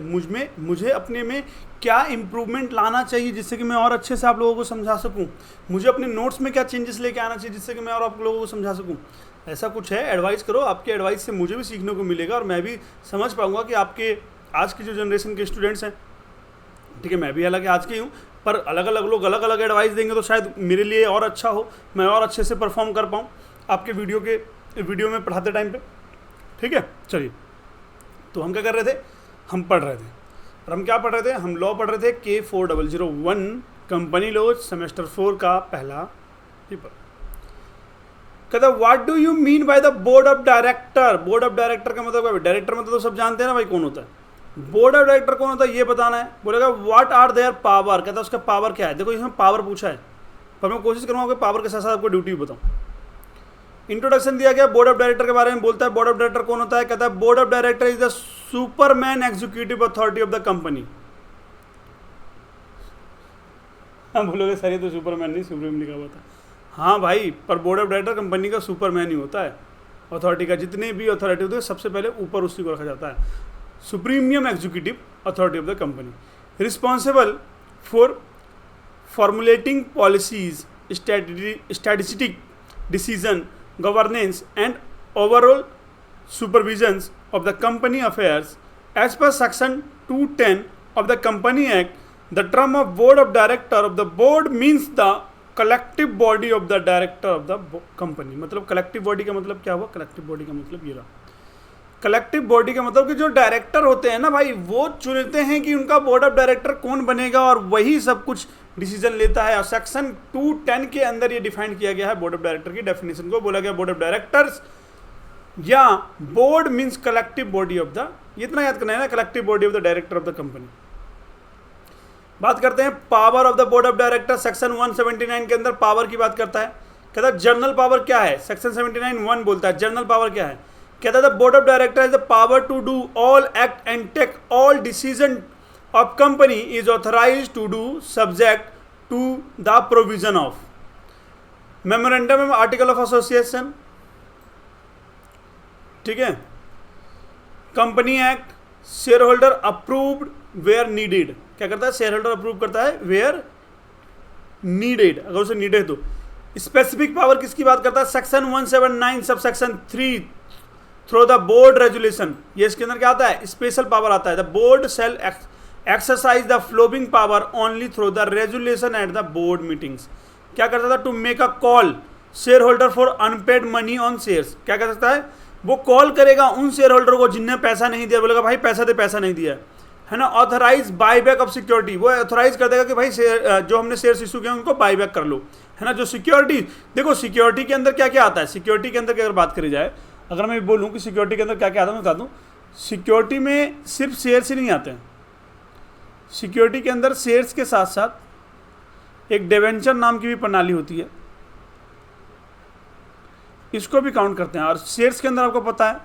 मुझे अपने में क्या इम्प्रूवमेंट लाना चाहिए जिससे कि मैं और अच्छे से आप लोगों को समझा सकूं, मुझे अपने नोट्स में क्या चेंजेस लेके आना चाहिए जिससे कि मैं और आप लोगों को समझा सकूं। ऐसा कुछ है, एडवाइस करो, आपके एडवाइस से मुझे भी सीखने को मिलेगा और मैं भी समझ पाऊँगा कि आपके आज की जो जनरेशन के स्टूडेंट्स हैं, ठीक है, मैं भी हालांकि आज की हूँ, पर अलग अलग लोग अलग अलग एडवाइस देंगे तो शायद मेरे लिए और अच्छा हो, मैं और अच्छे से परफॉर्म कर पाऊँ आपके वीडियो में पढ़ाते टाइम पे। ठीक है, चलिए, तो हम क्या कर रहे थे, हम पढ़ रहे थे, और हम क्या पढ़ रहे थे, हम लॉ पढ़ रहे थे K4001 कंपनी लॉ सेमेस्टर 4 का पहला पेपर। कहता what do you mean bye the board of director. Board of director का मतलब क्या, डायरेक्टर मतलब तो सब जानते हैं ना भाई कौन होता है, बोर्ड ऑफ डायरेक्टर कौन होता है ये बताना है। बोलेगा व्हाट आर देयर पावर, कहता है उसका पावर क्या है। देखो इसमें पावर पूछा है, पर मैं कोशिश करूँगा कि पावर के साथ साथ आपको ड्यूटी भी बताऊँ। इंट्रोडक्शन दिया गया, बोर्ड ऑफ डायरेक्टर के बारे में बोलता है। बोर्ड ऑफ डायरेक्टर कौन होता है, कहता है board of director is the Superman executive authority of the company. हम बोलोगे सर ये तो सुपरमैन नहीं सुप्रीम लिखा हुआ था। हाँ भाई, पर बोर्ड ऑफ डायरेक्टर कंपनी का सुपरमैन ही होता है, अथॉरिटी का जितने भी अथॉरिटी होते हैं सबसे पहले ऊपर उसी को रखा जाता है, supreme executive authority of the company, responsible for formulating policies, strategic decision, governance and overall supervisions of the company affairs as per section 210 of the Company Act. The term of board of director of the board means the collective body of the director of the company। मतलब collective body का मतलब क्या हुआ, collective body का मतलब ये रहा, कलेक्टिव बॉडी का मतलब कि जो डायरेक्टर होते हैं ना भाई, वो चुनते हैं कि उनका बोर्ड ऑफ डायरेक्टर कौन बनेगा और वही सब कुछ डिसीजन लेता है। और सेक्शन 210 के अंदर ये डिफाइन किया गया है बोर्ड ऑफ डायरेक्टर की डेफिनेशन को। बोला गया बोर्ड ऑफ डायरेक्टर्स या board means collective body of the, इतना याद करना है ना, collective body of the director of the company. बात करते हैं power of the board of director. Section 179 के अंदर पावर की बात करता है, कहता है जर्नल पावर क्या है। सेक्शन 79(1) बोलता है जर्नल पावर क्या है, कहता है the board of director is the power to do all act and take all decision of company is authorize to do subject to the provision of memorandum of article of association, ठीक है, company act, share holder approved where needed. क्या करता है, शेयर होल्डर अप्रूव करता है वेयर नीडेड, अगर उसे नीडेड तो। स्पेसिफिक पावर किसकी बात करता है, section 179 sub section 3 through the board resolution. ये इसके अंदर क्या आता है, स्पेशल पावर आता है। The board shall exercise the flowing power only through the resolution at the board meetings. क्या करता था, to make a call share holder for unpaid money on shares. क्या कर सकता है, वो कॉल करेगा उन शेयर होल्डर को जिनने पैसा नहीं दिया, बोलेगा भाई पैसा दे, पैसा नहीं दिया है ना। ऑथराइज बाईबैक ऑफ सिक्योरिटी, वो ऑथराइज कर देगा कि भाई जो हमने शेयर्स इशू किए उनको बाईबैक कर लो, है ना। जो सिक्योरिटी, देखो सिक्योरिटी के अंदर क्या क्या आता है, सिक्योरिटी के अंदर की अगर बात करी जाए, अगर मैं बोलूँ कि सिक्योरिटी के अंदर क्या क्या आता है मैं बता दूँ। सिक्योरिटी में सिर्फ शेयर्स ही नहीं आते हैं, सिक्योरिटी के अंदर शेयर्स के साथ साथ एक डिवेंचर नाम की भी प्रणाली होती है, इसको भी काउंट करते हैं। और शेयर्स के अंदर आपको पता है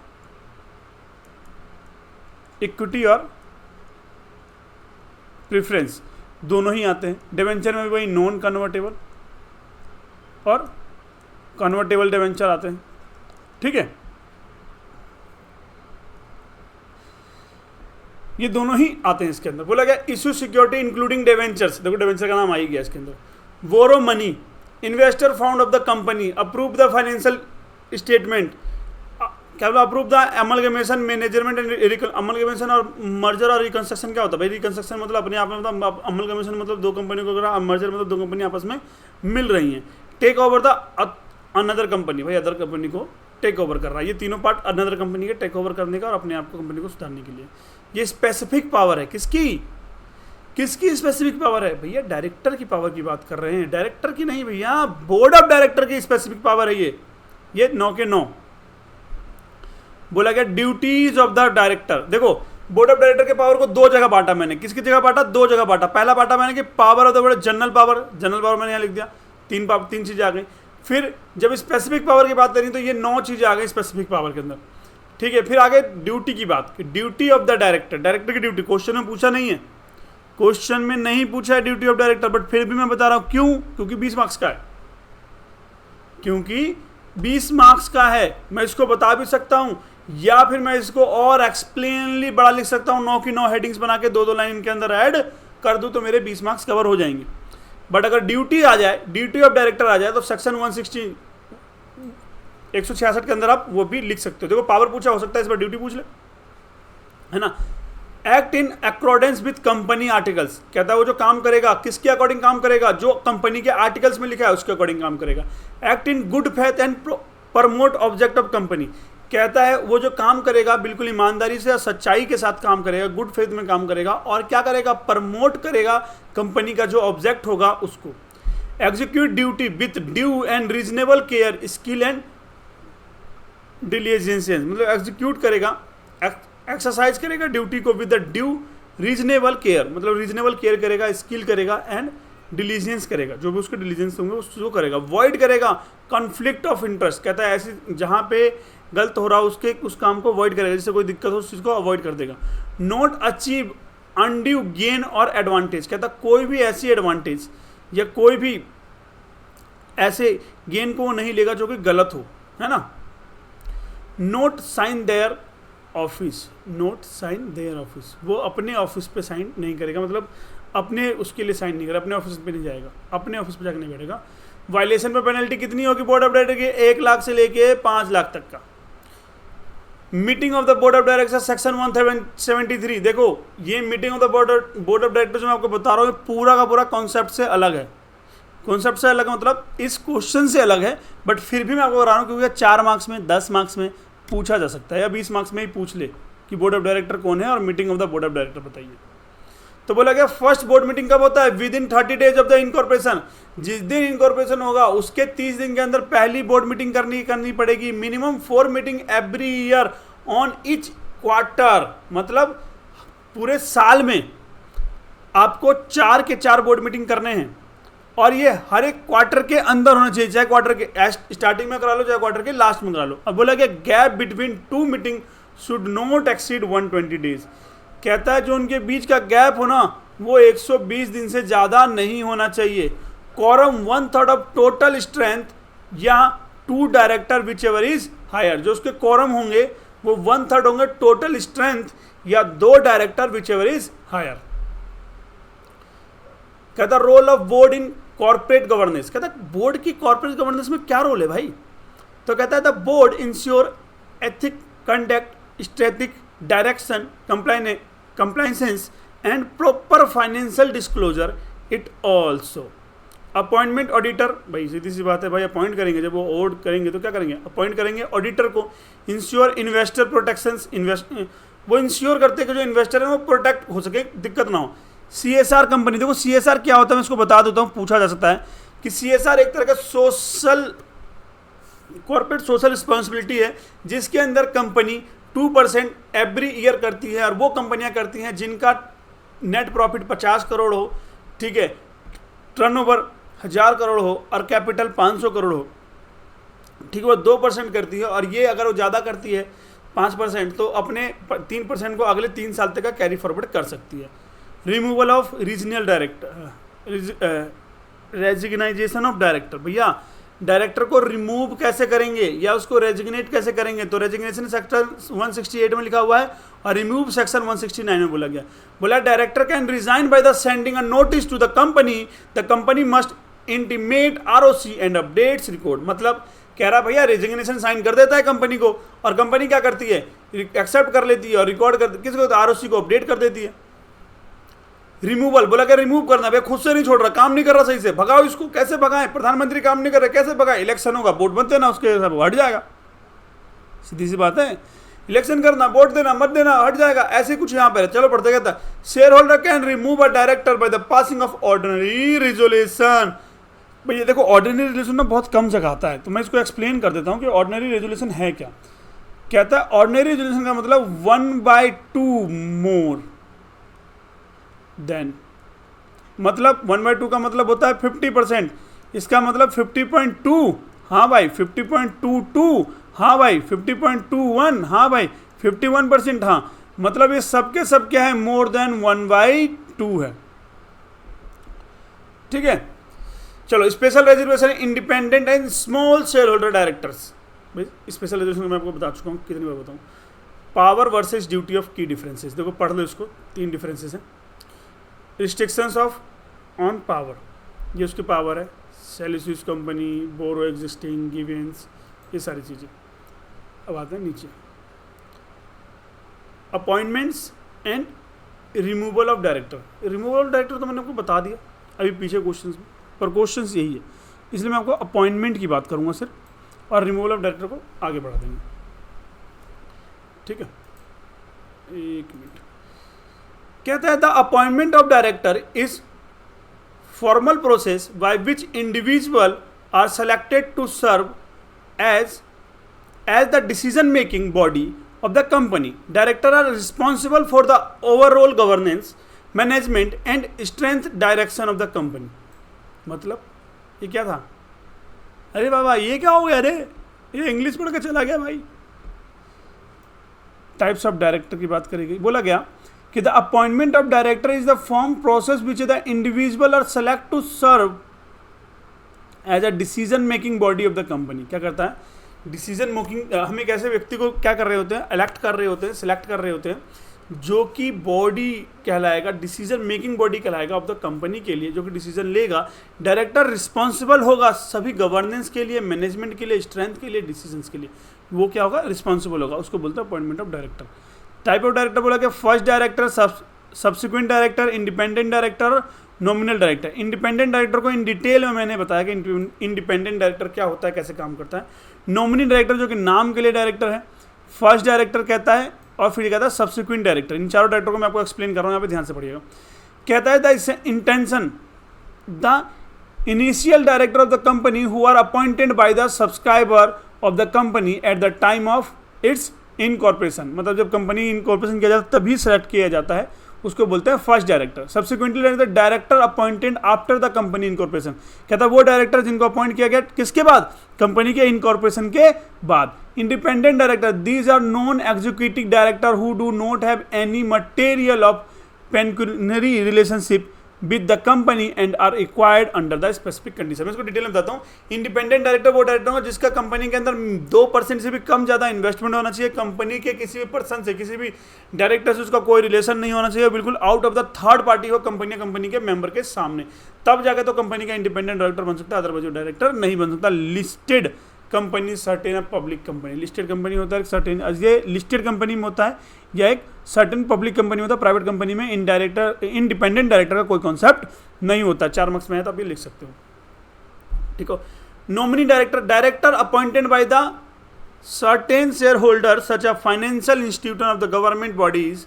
इक्विटी और प्रेफरेंस दोनों ही आते हैं। डिवेंचर में भी वही नॉन कन्वर्टेबल और कन्वर्टेबल डिवेंचर आते हैं, ठीक है। ये दोनों ही आते हैं इसके अंदर। बोला गया इशू सिक्योरिटी इंक्लूडिंग डिवेंचर्स, देखो डिवेंचर का नाम आ ही गया इसके अंदर। Borrow money, investor found of the company, approve the financial statement, क्या बोला, approve the amalgamation management and amalgamation और मर्जर और रिकंस्ट्रक्शन। क्या होता है भाई, रिकंस्ट्रक्शन मतलब अपने आप में, मतलब अमलगमेशन मतलब दो कंपनियों को, अगर मर्जर मतलब दो कंपनी आपस में मिल रही हैं। Take over the another company, भाई अदर कंपनी को टेक ओवर कर रहा है। ये तीनों पार्ट अनदर कंपनी के टेक ओवर करने का और अपने आप को कंपनी को सुधारने के लिए। ये स्पेसिफिक पावर है किसकी? किसकी स्पेसिफिक पावर है भैया? डायरेक्टर की पावर की बात कर रहे हैं, डायरेक्टर की नहीं भैया, बोर्ड ऑफ डायरेक्टर की स्पेसिफिक पावर है ये 9 के 9। बोला गया ड्यूटीज ऑफ द डायरेक्टर। देखो बोर्ड ऑफ डायरेक्टर के पावर को दो जगह बांटा मैंने। किसकी जगह बांटा? दो जगह बांटा। पहला बांटा मैंने कि power of the board, general power मैंने यहाँ लिख दिया, तीन चीजें आ गई। फिर जब स्पेसिफिक पावर की बात करें तो ये 9 चीजें आ गई स्पेसिफिक पावर के अंदर, ठीक है। फिर आगे ड्यूटी की बात, duty of the director, director की ड्यूटी क्वेश्चन में पूछा नहीं है, क्वेश्चन में नहीं पूछा है ड्यूटी ऑफ डायरेक्टर, बट फिर भी मैं बता रहा हूं क्यों? क्योंकि 20 मार्क्स का है, क्योंकि 20 मार्क्स का है। मैं इसको बता भी सकता हूं या फिर मैं इसको और एक्सप्लेनली बड़ा लिख सकता हूं, 9 की 9 हेडिंग्स बना के 2-2 लाइन के अंदर ऐड कर दूं तो मेरे 20 मार्क्स कवर हो जाएंगे। बट अगर ड्यूटी आ जाए, ड्यूटी ऑफ डायरेक्टर आ जाए तो सेक्शन 166 के अंदर आप वो भी लिख सकते हो। देखो पावर पूछा, हो सकता है इस बार ड्यूटी पूछ ले, है ना। Act in accordance with company articles, कहता है वो जो काम करेगा किसके अकॉर्डिंग काम करेगा? जो कंपनी के आर्टिकल्स में लिखा है उसके अकॉर्डिंग काम करेगा। Act in good faith and promote object of company, कहता है वो जो काम करेगा बिल्कुल ईमानदारी से और सच्चाई के साथ काम करेगा, गुड फेथ में काम करेगा, और क्या करेगा? प्रमोट करेगा कंपनी का जो ऑब्जेक्ट होगा उसको। Execute duty with due and reasonable care, skill and diligence, मतलब एग्जीक्यूट करेगा, एक्सरसाइज करेगा ड्यूटी को with the due reasonable care, मतलब रीजनेबल केयर करेगा, स्किल करेगा एंड डिलीजेंस करेगा, जो भी उसके डिलीजेंस होंगे उसको करेगा। वॉइड करेगा कॉन्फ्लिक्ट ऑफ इंटरेस्ट, कहता है ऐसी जहाँ पे गलत हो रहा है उस काम को अवॉइड करेगा, जिससे कोई दिक्कत हो उस चीज़ को अवॉइड कर देगा। नॉट अचीव अनड्यू गेन और एडवांटेज, कहता कोई भी ऐसी एडवांटेज या कोई भी ऐसे गेन को वो नहीं लेगा जो कि गलत हो, है ना। Note sign their office, note sign their office, वो अपने ऑफिस पे साइन नहीं करेगा, मतलब अपने उसके लिए साइन नहीं करेगा, अपने ऑफिस पे नहीं जाएगा, अपने ऑफिस पे जाकर नहीं बैठेगा। वायलेशन पे पेनल्टी कितनी होगी बोर्ड ऑफ डायरेक्टर की? 1 लाख से लेके 5 लाख तक का। Meeting of the board of director section 173, देखो ये meeting of the board of director जो मैं आपको बता रहा हूँ पूरा का पूरा कॉन्सेप्ट से अलग है, कॉन्सेप्ट से अलग मतलब इस क्वेश्चन से अलग है, बट फिर भी मैं आपको बता रहा हूँ क्योंकि 4 मार्क्स में 10 मार्क्स में पूछा जा सकता है या 20 मार्क्स में ही पूछ ले कि बोर्ड ऑफ डायरेक्टर कौन है और meeting of the board of director बताइए। तो बोला गया फर्स्ट बोर्ड मीटिंग कब होता है? With in 30 days of the incorporation, जिस दिन इनकॉर्पोरेशन होगा उसके 30 दिन के अंदर पहली बोर्ड मीटिंग करनी पड़ेगी। Minimum 4 meeting every year on each quarter, मतलब पूरे साल में आपको 4 के 4 बोर्ड मीटिंग करने हैं और ये हर एक क्वार्टर के अंदर होना चाहिए, चाहे क्वार्टर के स्टार्टिंग में करा लो चाहे क्वार्टर के लास्ट में करा लो। अब बोला गया gap between 2 meeting should not exceed 120 days, कहता है जो उनके बीच का गैप हो ना वो 120 दिन से ज़्यादा नहीं होना चाहिए। quorum 1/3 ऑफ टोटल स्ट्रेंथ या 2 director which ever is higher, जो उसके quorum होंगे वो 1/3 होंगे टोटल स्ट्रेंथ या 2 director which ever is higher. कहता role of board in corporate governance, कहता बोर्ड की कॉर्पोरेट गवर्नेंस में क्या रोल है भाई? तो कहता है the board ensure ethic conduct strategic direction compliance and proper financial disclosure. It also appointment auditor, भाई सीधी सी बात है भाई, अपॉइंट करेंगे जब वो ऑड करेंगे तो क्या करेंगे? अपॉइंट करेंगे ऑडिटर को। इंश्योर इन्वेस्टर प्रोटेक्शंस, वो इंश्योर करते हैं कि जो इन्वेस्टर है वो प्रोटेक्ट हो सके, दिक्कत ना हो। CSR कंपनी, देखो CSR क्या होता है मैं इसको बता देता हूँ, पूछा जा सकता है कि CSR एक तरह का कॉर्पोरेट सोशल रिस्पॉन्सिबिलिटी है जिसके अंदर कंपनी 2% एवरी ईयर करती है और वो कंपनियां करती हैं जिनका नेट प्रॉफिट 50 करोड़ हो, ठीक है, टर्नओवर 1000 करोड़ हो और कैपिटल 500 करोड़ हो, ठीक है, वो 2% करती है। और ये अगर वो ज़्यादा करती है 5% तो अपने 3% को अगले 3 साल तक का कैरी फॉरवर्ड कर सकती है। Removal of regional director, resignation of director, भैया डायरेक्टर को रिमूव कैसे करेंगे या उसको रेजिग्नेट कैसे करेंगे? तो रेजिग्नेशन सेक्शन 168 में लिखा हुआ है और रिमूव सेक्शन 169 में बोला गया। बोला director can resign by the sending a notice to the company must intimate ROC and updates record, मतलब कह रहा भैया रेजिग्नेशन साइन कर देता है कंपनी को और कंपनी क्या करती है? एक्सेप्ट कर लेती है और रिकॉर्ड कर किसको? ROC को अपडेट कर देती है। रिमूवल, बोला क्या रिमूव करना, भाई खुद से नहीं छोड़ रहा, काम नहीं कर रहा सही से, भगाओ इसको। कैसे भगाएं? प्रधानमंत्री काम नहीं कर रहे, कैसे भगाएं? इलेक्शन होगा, वोट बनते ना उसके सब हट जाएगा, सीधी सी बात है। इलेक्शन करना, वोट देना, मत देना, हट जाएगा, ऐसे कुछ यहाँ पर। चलो पढ़ते, कहता share holder can remove a director by the passing of ordinary resolution. भैया देखो, ऑर्डिनरी रेजोल्यूशन ना बहुत कम जगह आता है, तो मैं इसको एक्सप्लेन कर देता हूँ कि ऑर्डिनरी रेजोल्यूशन है क्या। कहता है ऑर्डिनरी रेजोल्यूशन का मतलब 1/2 मोर देन, मतलब 1/2 का मतलब होता है 50%। इसका मतलब 50.2, हाँ भाई 50.22, हाँ भाई 50.21, हाँ भाई 51%, हाँ मतलब ये सबके सब क्या है, मोर देन 1/2 है। ठीक है, चलो special reservation independent and small share holder directors. भाई स्पेशल रिजर्वेशन मैं आपको बता चुका हूँ, कितनी बार बताऊँ। पावर वर्सेस ड्यूटी ऑफ की डिफरेंसेस, देखो पढ़ लो इसको, 3 डिफरेंसेस हैं। रिस्ट्रिक्शंस ऑफ ऑन पावर, ये उसकी पावर है, सेल स्विच कंपनी, बोरो एग्जिस्टिंग, गिवेंस, ये सारी चीज़ें। अब आते हैं नीचे, appointments and removal of director. Removal of director तो मैंने आपको बता दिया अभी पीछे क्वेश्चंस में, पर क्वेश्चंस यही है, इसलिए मैं आपको अपॉइंटमेंट की बात करूंगा सिर्फ, और रिमूवल ऑफ डायरेक्टर को आगे बढ़ा देंगे। ठीक है, एक मिनट। कहता है the appointment of director is formal process by which individual are selected to serve as the decision making body of the company. Director are responsible for the overall governance, management and strength direction of the company. मतलब ये क्या था? अरे बाबा ये क्या हो गया? अरे ये इंग्लिश पढ़ के चला गया भाई। टाइप्स ऑफ डायरेक्टर की बात करी गई, बोला गया कि the appointment of director is the form process which the individual are select to serve as a decision making body of the company. क्या करता है? डिसीजन मेकिंग, हम एक ऐसे व्यक्ति को क्या कर रहे होते हैं, इलेक्ट कर रहे होते हैं, सिलेक्ट कर रहे होते हैं, जो कि बॉडी कहलाएगा, डिसीजन मेकिंग बॉडी कहलाएगा ऑफ द कंपनी के लिए, जो कि डिसीजन लेगा। डायरेक्टर रिस्पॉन्सिबल होगा सभी गवर्नेंस के लिए, मैनेजमेंट के लिए, स्ट्रेंथ के लिए, डिसीजंस के लिए। वो क्या होगा? रिस्पॉन्सिबल होगा, उसको बोलते हैं appointment of director. Type of director बोला कि first director, subsequent director, independent director, nominal director. Independent director को इन डिटेल में मैंने बताया कि इंडिपेंडेंट डायरेक्टर क्या होता है, कैसे काम करता है। नॉमिनी डायरेक्टर जो कि नाम के लिए डायरेक्टर है, फर्स्ट डायरेक्टर कहता है, और फिर कहता है सब्सिक्वेंट डायरेक्टर। इन चारों डायरेक्टर को मैं आपको एक्सप्लेन कर रहा हूँ, यहाँ पे ध्यान से पढ़िएगा। कहता है the intention, the initial director of the company who are appointed by the subscriber of the company at the time of its incorporation. मतलब जब कंपनी इनकॉर्पोरेशन किया जाता है तभी सेलेक्ट किया जाता है, उसको बोलते हैं first director. Subsequently director appointed after the company incorporation. कहता है वो डायरेक्टर जिनको अपॉइंट किया गया किसके बाद? कंपनी के इनकॉर्पोरेशन के बाद। Independent director, these are non executive director who do not have any material of pecuniary relationship with the company and are acquired under the specific condition. मैं इसको डिटेल में बताता हूँ। इंडिपेंडेंट डायरेक्टर वो डायरेक्टर होगा जिसका कंपनी के अंदर 2% से भी कम ज़्यादा इन्वेस्टमेंट होना चाहिए, कंपनी के किसी भी पर्सन से, किसी भी डायरेक्टर से उसका कोई रिलेशन नहीं होना चाहिए, बिल्कुल out of the third party हो, कंपनी के मेंबर के सामने, तब जाकर तो कंपनी का इंडिपेंडेंट डायरेक्टर बन सकता है, अदरवाइज डायरेक्टर नहीं बन सकता। Listed company, certain public company, listed company होता है सर्टेन, ये लिस्टेड कंपनी में होता है, या एक सर्टेन पब्लिक कंपनी होता है। प्राइवेट कंपनी में इंडिपेंडेंट डायरेक्टर का कोई कॉन्सेप्ट नहीं होता। 4 मार्क्स में है तो आप ये लिख सकते हो, ठीक हो। Nominee director, director appointed by the certain share holder such a financial institution of the government bodies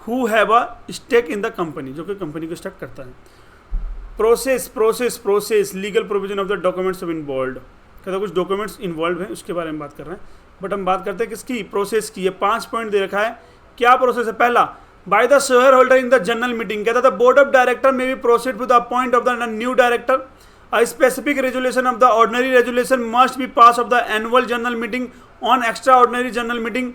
who have a stake in the company, जो कि कंपनी को स्टेक करता है। Process legal provision of the documents of involve, कहता कुछ डॉक्यूमेंट्स इन्वॉल्व हैं, उसके बारे में बात कर रहे हैं, बट हम बात करते हैं किसकी? प्रोसेस की। ये 5 पॉइंट दे रखा है। क्या प्रोसेस है? पहला, by the share holder in the general meeting. कहता था बोर्ड ऑफ डायरेक्टर में भी proceed with the appoint of the new director. A specific resolution of the ordinary resolution must be passed of the annual general meeting on extraordinary general meeting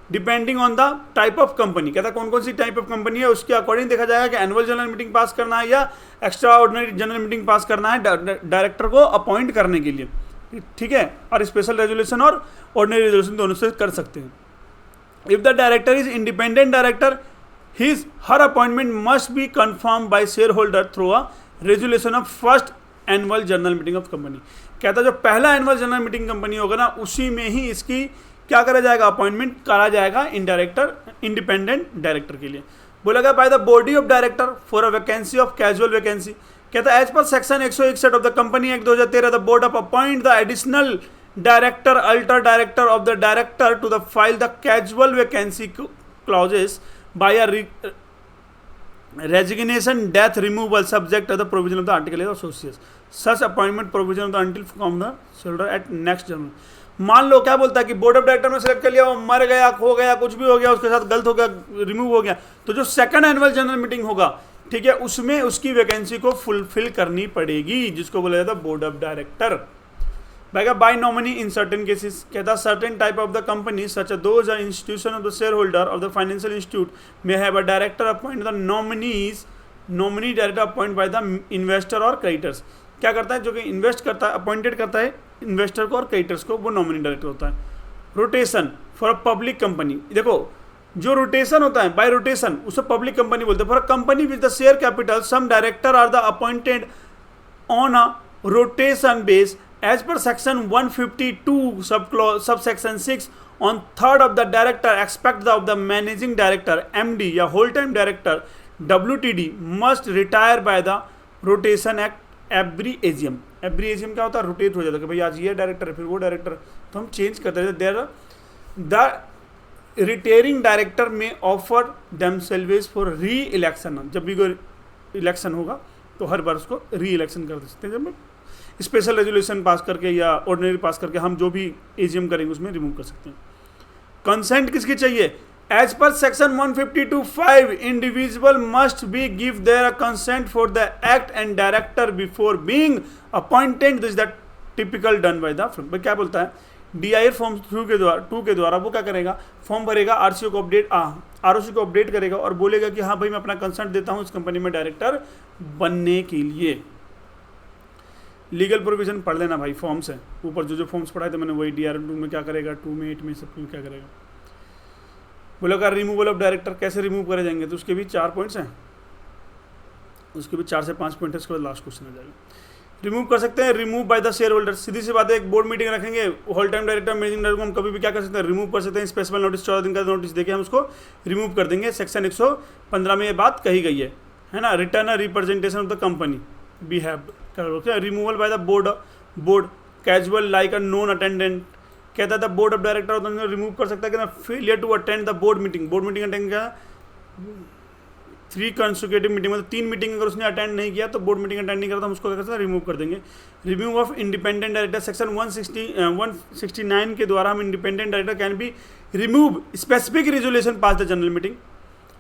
depending on the type of company। कहता कौन कौन सी टाइप ऑफ कंपनी है उसके अकॉर्डिंग देखा जाएगा कि एनुअल जनरल मीटिंग पास करना है या एक्स्ट्रा ऑर्डिनरी जनरल मीटिंग पास करना है डायरेक्टर को अपॉइंट करने के लिए, ठीक है। और स्पेशल रेजोल्यूशन और ऑर्डिनरी रेजोल्यूशन दोनों से कर सकते हैं। If the director is independent director, his her appointment must be confirm by share holder through a resolution of first annual general meeting of company. कहता जो पहला एनुअल जनरल मीटिंग कंपनी होगा ना, उसी में ही इसकी क्या करा जाएगा? अपॉइंटमेंट करा जाएगा इंडिपेंडेंट डायरेक्टर के लिए। बोला गया by the body of director for a vacancy of casual vacancy. कहता as per section 161 of the company act 2013 the board of appoint the additional director, alter director of the director to the file the casual vacancy clauses by a resignation, death, removal subject to the provision of the article of associates. Such appointment provision of the until from the shareholder at next general. मान लो क्या बोलता है कि बोर्ड ऑफ डायरेक्टर में सेलेक्ट कर लिया, वो मर गया, खो गया, कुछ भी हो गया, उसके साथ गलत हो गया, रिमूव हो गया, तो जो सेकंड एनुअल जनरल मीटिंग होगा, ठीक है, उसमें उसकी वैकेंसी को फुलफिल करनी पड़ेगी, जिसको बोला जाता है board of director. By nominee in certain cases, कहता certain type of the company such those are institution of the share holder of the financial institute may have a director appoint the nominee director appoint by the investor और क्रेडिटर्स. क्या करता है, जो कि इन्वेस्ट करता है, अपॉइंटेड करता है इन्वेस्टर को और क्रेडिटर्स को, वो नॉमिनी डायरेक्टर होता है. Rotation for a public company, देखो जो रोटेशन होता है, बाय रोटेशन उसे पब्लिक कंपनी बोलते हैं. For a company with the share capital some director are the appointed on a rotation base as per section 152 subsection 6 on third of the director expect of the managing director MD या whole time director WTD must retire by the rotation act every AGM. Every AGM क्या होता है, रोटेट हो जाता है कि भाई आज ये डायरेक्टर है, फिर वो डायरेक्टर, तो हम चेंज करते हैं. देयर द रिटायरिंग डायरेक्टर में ऑफर देमसेल्व्स फॉर री इलेक्शन. जब भी कोई इलेक्शन होगा तो हर बार उसको री इलेक्शन कर सकते हैं. जब स्पेशल रेजोल्यूशन पास करके या ऑर्डिनरी पास करके हम जो भी एजीएम करेंगे उसमें रिमूव कर सकते हैं. कंसेंट किसकी चाहिए, as per section 152(5) individual must be give their consent for the act and director before being appointed. This the typical done by the. क्या बोलता है, DIR फॉर्म 2 के द्वारा वो क्या करेगा, फॉर्म भरेगा, RCO को अपडेट ROC को अपडेट करेगा और बोलेगा कि हाँ भाई मैं अपना कंसेंट देता हूँ इस कंपनी में डायरेक्टर बनने के लिए. लीगल प्रोविजन पढ़ लेना भाई, फॉर्म्स है ऊपर जो फॉर्म्स पढ़ाए थे मैंने, वही DIR 2 में क्या करेगा, 2 में 8 में सब में क्या करेगा. बोला का रिमूवल ऑफ डायरेक्टर कैसे रिमूव करे जाएंगे, तो उसके भी 4 पॉइंट्स हैं, उसके भी 4 से 5 पॉइंट है. उसके बाद लास्ट क्वेश्चन आ जाएगा. रिमूव कर सकते हैं, remove by the share holder. सीधी सी बात है, एक बोर्ड मीटिंग रखेंगे, whole time director managing director को हम कभी भी क्या कर सकते हैं, रिमूव कर सकते हैं. स्पेसिफिक नोटिस 14 दिन का नोटिस देके हम उसको रिमूव कर देंगे. सेक्शन 115 में ये बात कही गई है ना. Return a representation of the company be have. Removal by the board casual like a non attendant. कहता था बोर्ड ऑफ डायरेक्टर रिमूव कर सकता है कि ना, failure to attend the board meeting. Board meeting attend किया 3 कंसेक्यूटिव मीटिंग, मतलब 3 मीटिंग अगर उसने अटेंड नहीं किया तो बोर्ड मीटिंग अटेंड नहीं करता, हम उसको क्या करते हैं, रिमूव कर देंगे. Remove of independent director section 169 के द्वारा हम independent director can be remove specific resolution pass the general meeting.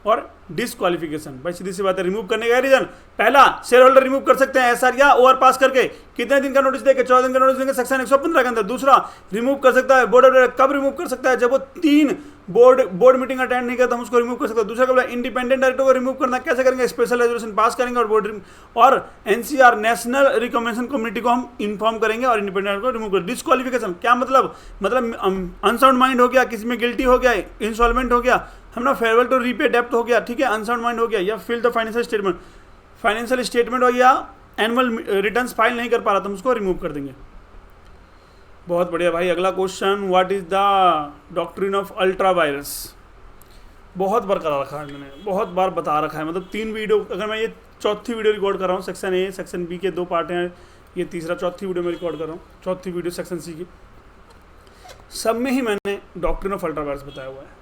और डिसक्वालिफिकेशन, भाई सीधी सी बात है, रिमूव करने का रीजन, पहला शेयर होल्डर रिमूव कर सकते हैं SR या OR पास करके, कितने दिन का नोटिस देके, 14 दिन का नोटिस देंगे सेक्शन 115 के अंदर. दूसरा रिमूव कर सकता है बोर्ड ऑफ डायरेक्टर, कब रिमूव कर सकता है, जब वो 3 बोर्ड मीटिंग अटेंड नहीं करता, हम उसको रिमूव कर सकते हैं. दूसरा क्या, इंडिपेंडेंट डायरेक्टर को रिमूव करना कैसे करेंगे, स्पेशल रेजोल्यूशन पास करेंगे और बोर्ड और NCR नेशनल रिकमेंडेशन कमेटी को हम इन्फॉर्म करेंगे और इंडिपेंडेंट को रिमूव कर. डिसक्वालिफिकेशन क्या मतलब अनसाउंड माइंड हो गया, किसी में गिल्टी हो गया, इंसॉल्वेंट हो गया, हम ना फेयरवेल टू रीपे डेप्ट हो गया, ठीक है, अनसाउंड माइंड हो गया, या फिल द फाइनेंशियल स्टेटमेंट हो गया, एनुअल रिटर्न्स फाइल नहीं कर पा रहा, तो हम उसको रिमूव कर देंगे. बहुत बढ़िया भाई. अगला question, what is the doctrine of ultra virus. बहुत बार करा रखा है मैंने, बहुत बार बता रखा है, मतलब 3 वीडियो, अगर मैं ये चौथी वीडियो रिकॉर्ड कर रहा हूँ, सेक्शन A सेक्शन B के 2 पार्ट हैं, ये तीसरा चौथी वीडियो में रिकॉर्ड कर रहा हूँ, चौथी वीडियो सेक्शन C की, सब में ही मैंने डॉक्ट्रिन ऑफ अल्ट्रा वायरस बताया हुआ है.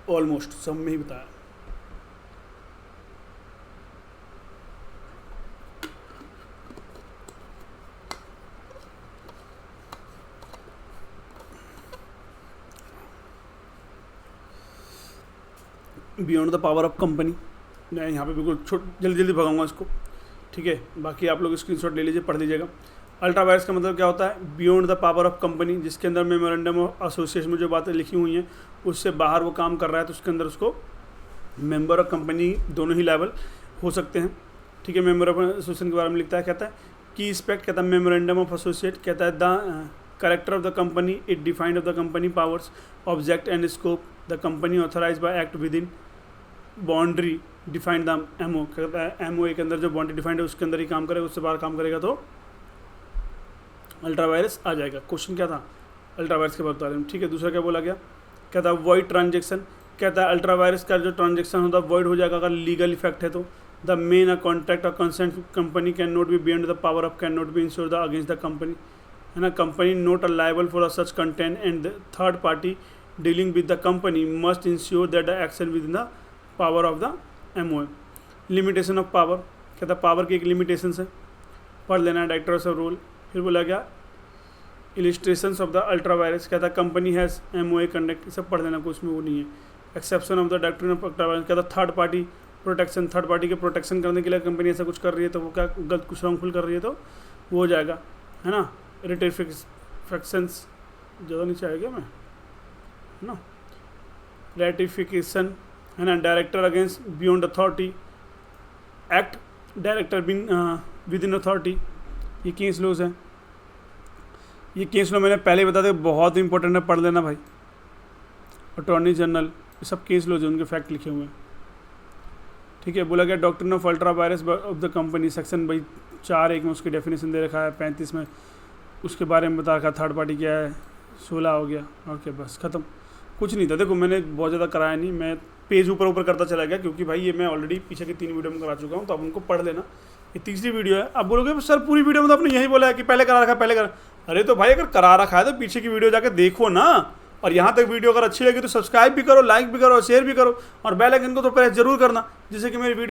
ऑलमोस्ट सब में ही बताया. Beyond the power of company, मैं यहाँ पे बिल्कुल जल्दी भगाऊंगा इसको, ठीक है, बाकी आप लोग स्क्रीनशॉट ले लीजिए, पढ़ लीजिएगा. अल्ट्रा वायरस का मतलब क्या होता है, beyond the power of company, जिसके अंदर मेमोरेंडम ऑफ एसोसिएशन में जो बातें लिखी हुई हैं उससे बाहर वो काम कर रहा है, तो उसके अंदर उसको मेंबर ऑफ कंपनी दोनों ही लेवल हो सकते हैं, ठीक है. मेंबर ऑफ एसोसिएशन के बारे में लिखता है, कहता है की स्पेक्ट, कहता है मेमोरेंडम ऑफ एसोसिएट, कहता है the character of the company, it defined of the company powers, object and scope, the company authorise by act within boundary defined the MO, कहता है MOA के अंदर जो बाउंड्री डिफाइंड है उसके अंदर ही काम करेगा, उससे बाहर काम करेगा तो अल्ट्रा वायरस आ जाएगा. क्वेश्चन क्या था अल्ट्रा वायरस के बारे में, ठीक है. दूसरा क्या बोला गया, कहता है वॉइड ट्रांजेक्शन, कहता है अल्ट्रा वायरस का जो ट्रांजेक्शन होता है वॉइड हो जाएगा अगर लीगल इफेक्ट है तो. द मेन अ कॉन्ट्रैक्ट और consent company can not B beyond the power of can not B ensure the against the company, है ना. Company not a liable for a such content and third party dealing with the company must ensure that the action with in the power of the MOA. Limitation of power, कहता पावर की एक लिमिटेशन है, पढ़ लेना डायरेक्टर्स ऑफ रूल. फिर बोला गया illustrations of the ultra vires, कहता कंपनी हैज़ MOA कंडक्ट, सब पढ़ लेना, कुछ में वो नहीं है. Exception of the doctrine of ultra vires, कहता third party protection, third party के प्रोटेक्शन करने के लिए कंपनी ऐसा कुछ कर रही है तो वो क्या गलत कुछ रॉन्गफुल कर रही है तो वो हो जाएगा, है ना. रेटिफिकेशंस ज़्यादा नीचे आएगा मैं, है ना. रेटिफिकेशन, है ना. Director against beyond authority act, director been with in authority, ये केस लॉज है. ये केस लॉ मैंने पहले ही बता दिया, बहुत इंपॉर्टेंट है, पढ़ लेना भाई. अटॉर्नी जनरल, ये सब केस लॉज है, उनके फैक्ट लिखे हुए हैं. ठीक है. बोला गया doctrine of ultra virus of the company, section भाई 4(1) में उसकी डेफिनेशन दे रखा है, 35 में उसके बारे में बता रखा है, थर्ड पार्टी क्या है, 16 हो गया. ओके बस ख़त्म, कुछ नहीं था. देखो मैंने बहुत ज़्यादा कराया नहीं, मैं पेज ऊपर ऊपर करता चला गया क्योंकि भाई ये मैं ऑलरेडी पीछे की 3 वीडियो में करा चुका हूँ, तो आप उनको पढ़ लेना. ये तीसरी वीडियो है. अब बोलोगे सर पूरी वीडियो में तो आपने यही बोला है कि पहले करा रखा है, पहले करा. अरे तो भाई अगर करा रखा है तो पीछे की वीडियो जाके देखो ना. और यहाँ तक वीडियो अगर अच्छी लगी तो सब्सक्राइब भी करो, लाइक भी करो, शेयर भी करो, और बेल आइकन को तो प्रेस जरूर करना, जिससे कि मेरी वीडियो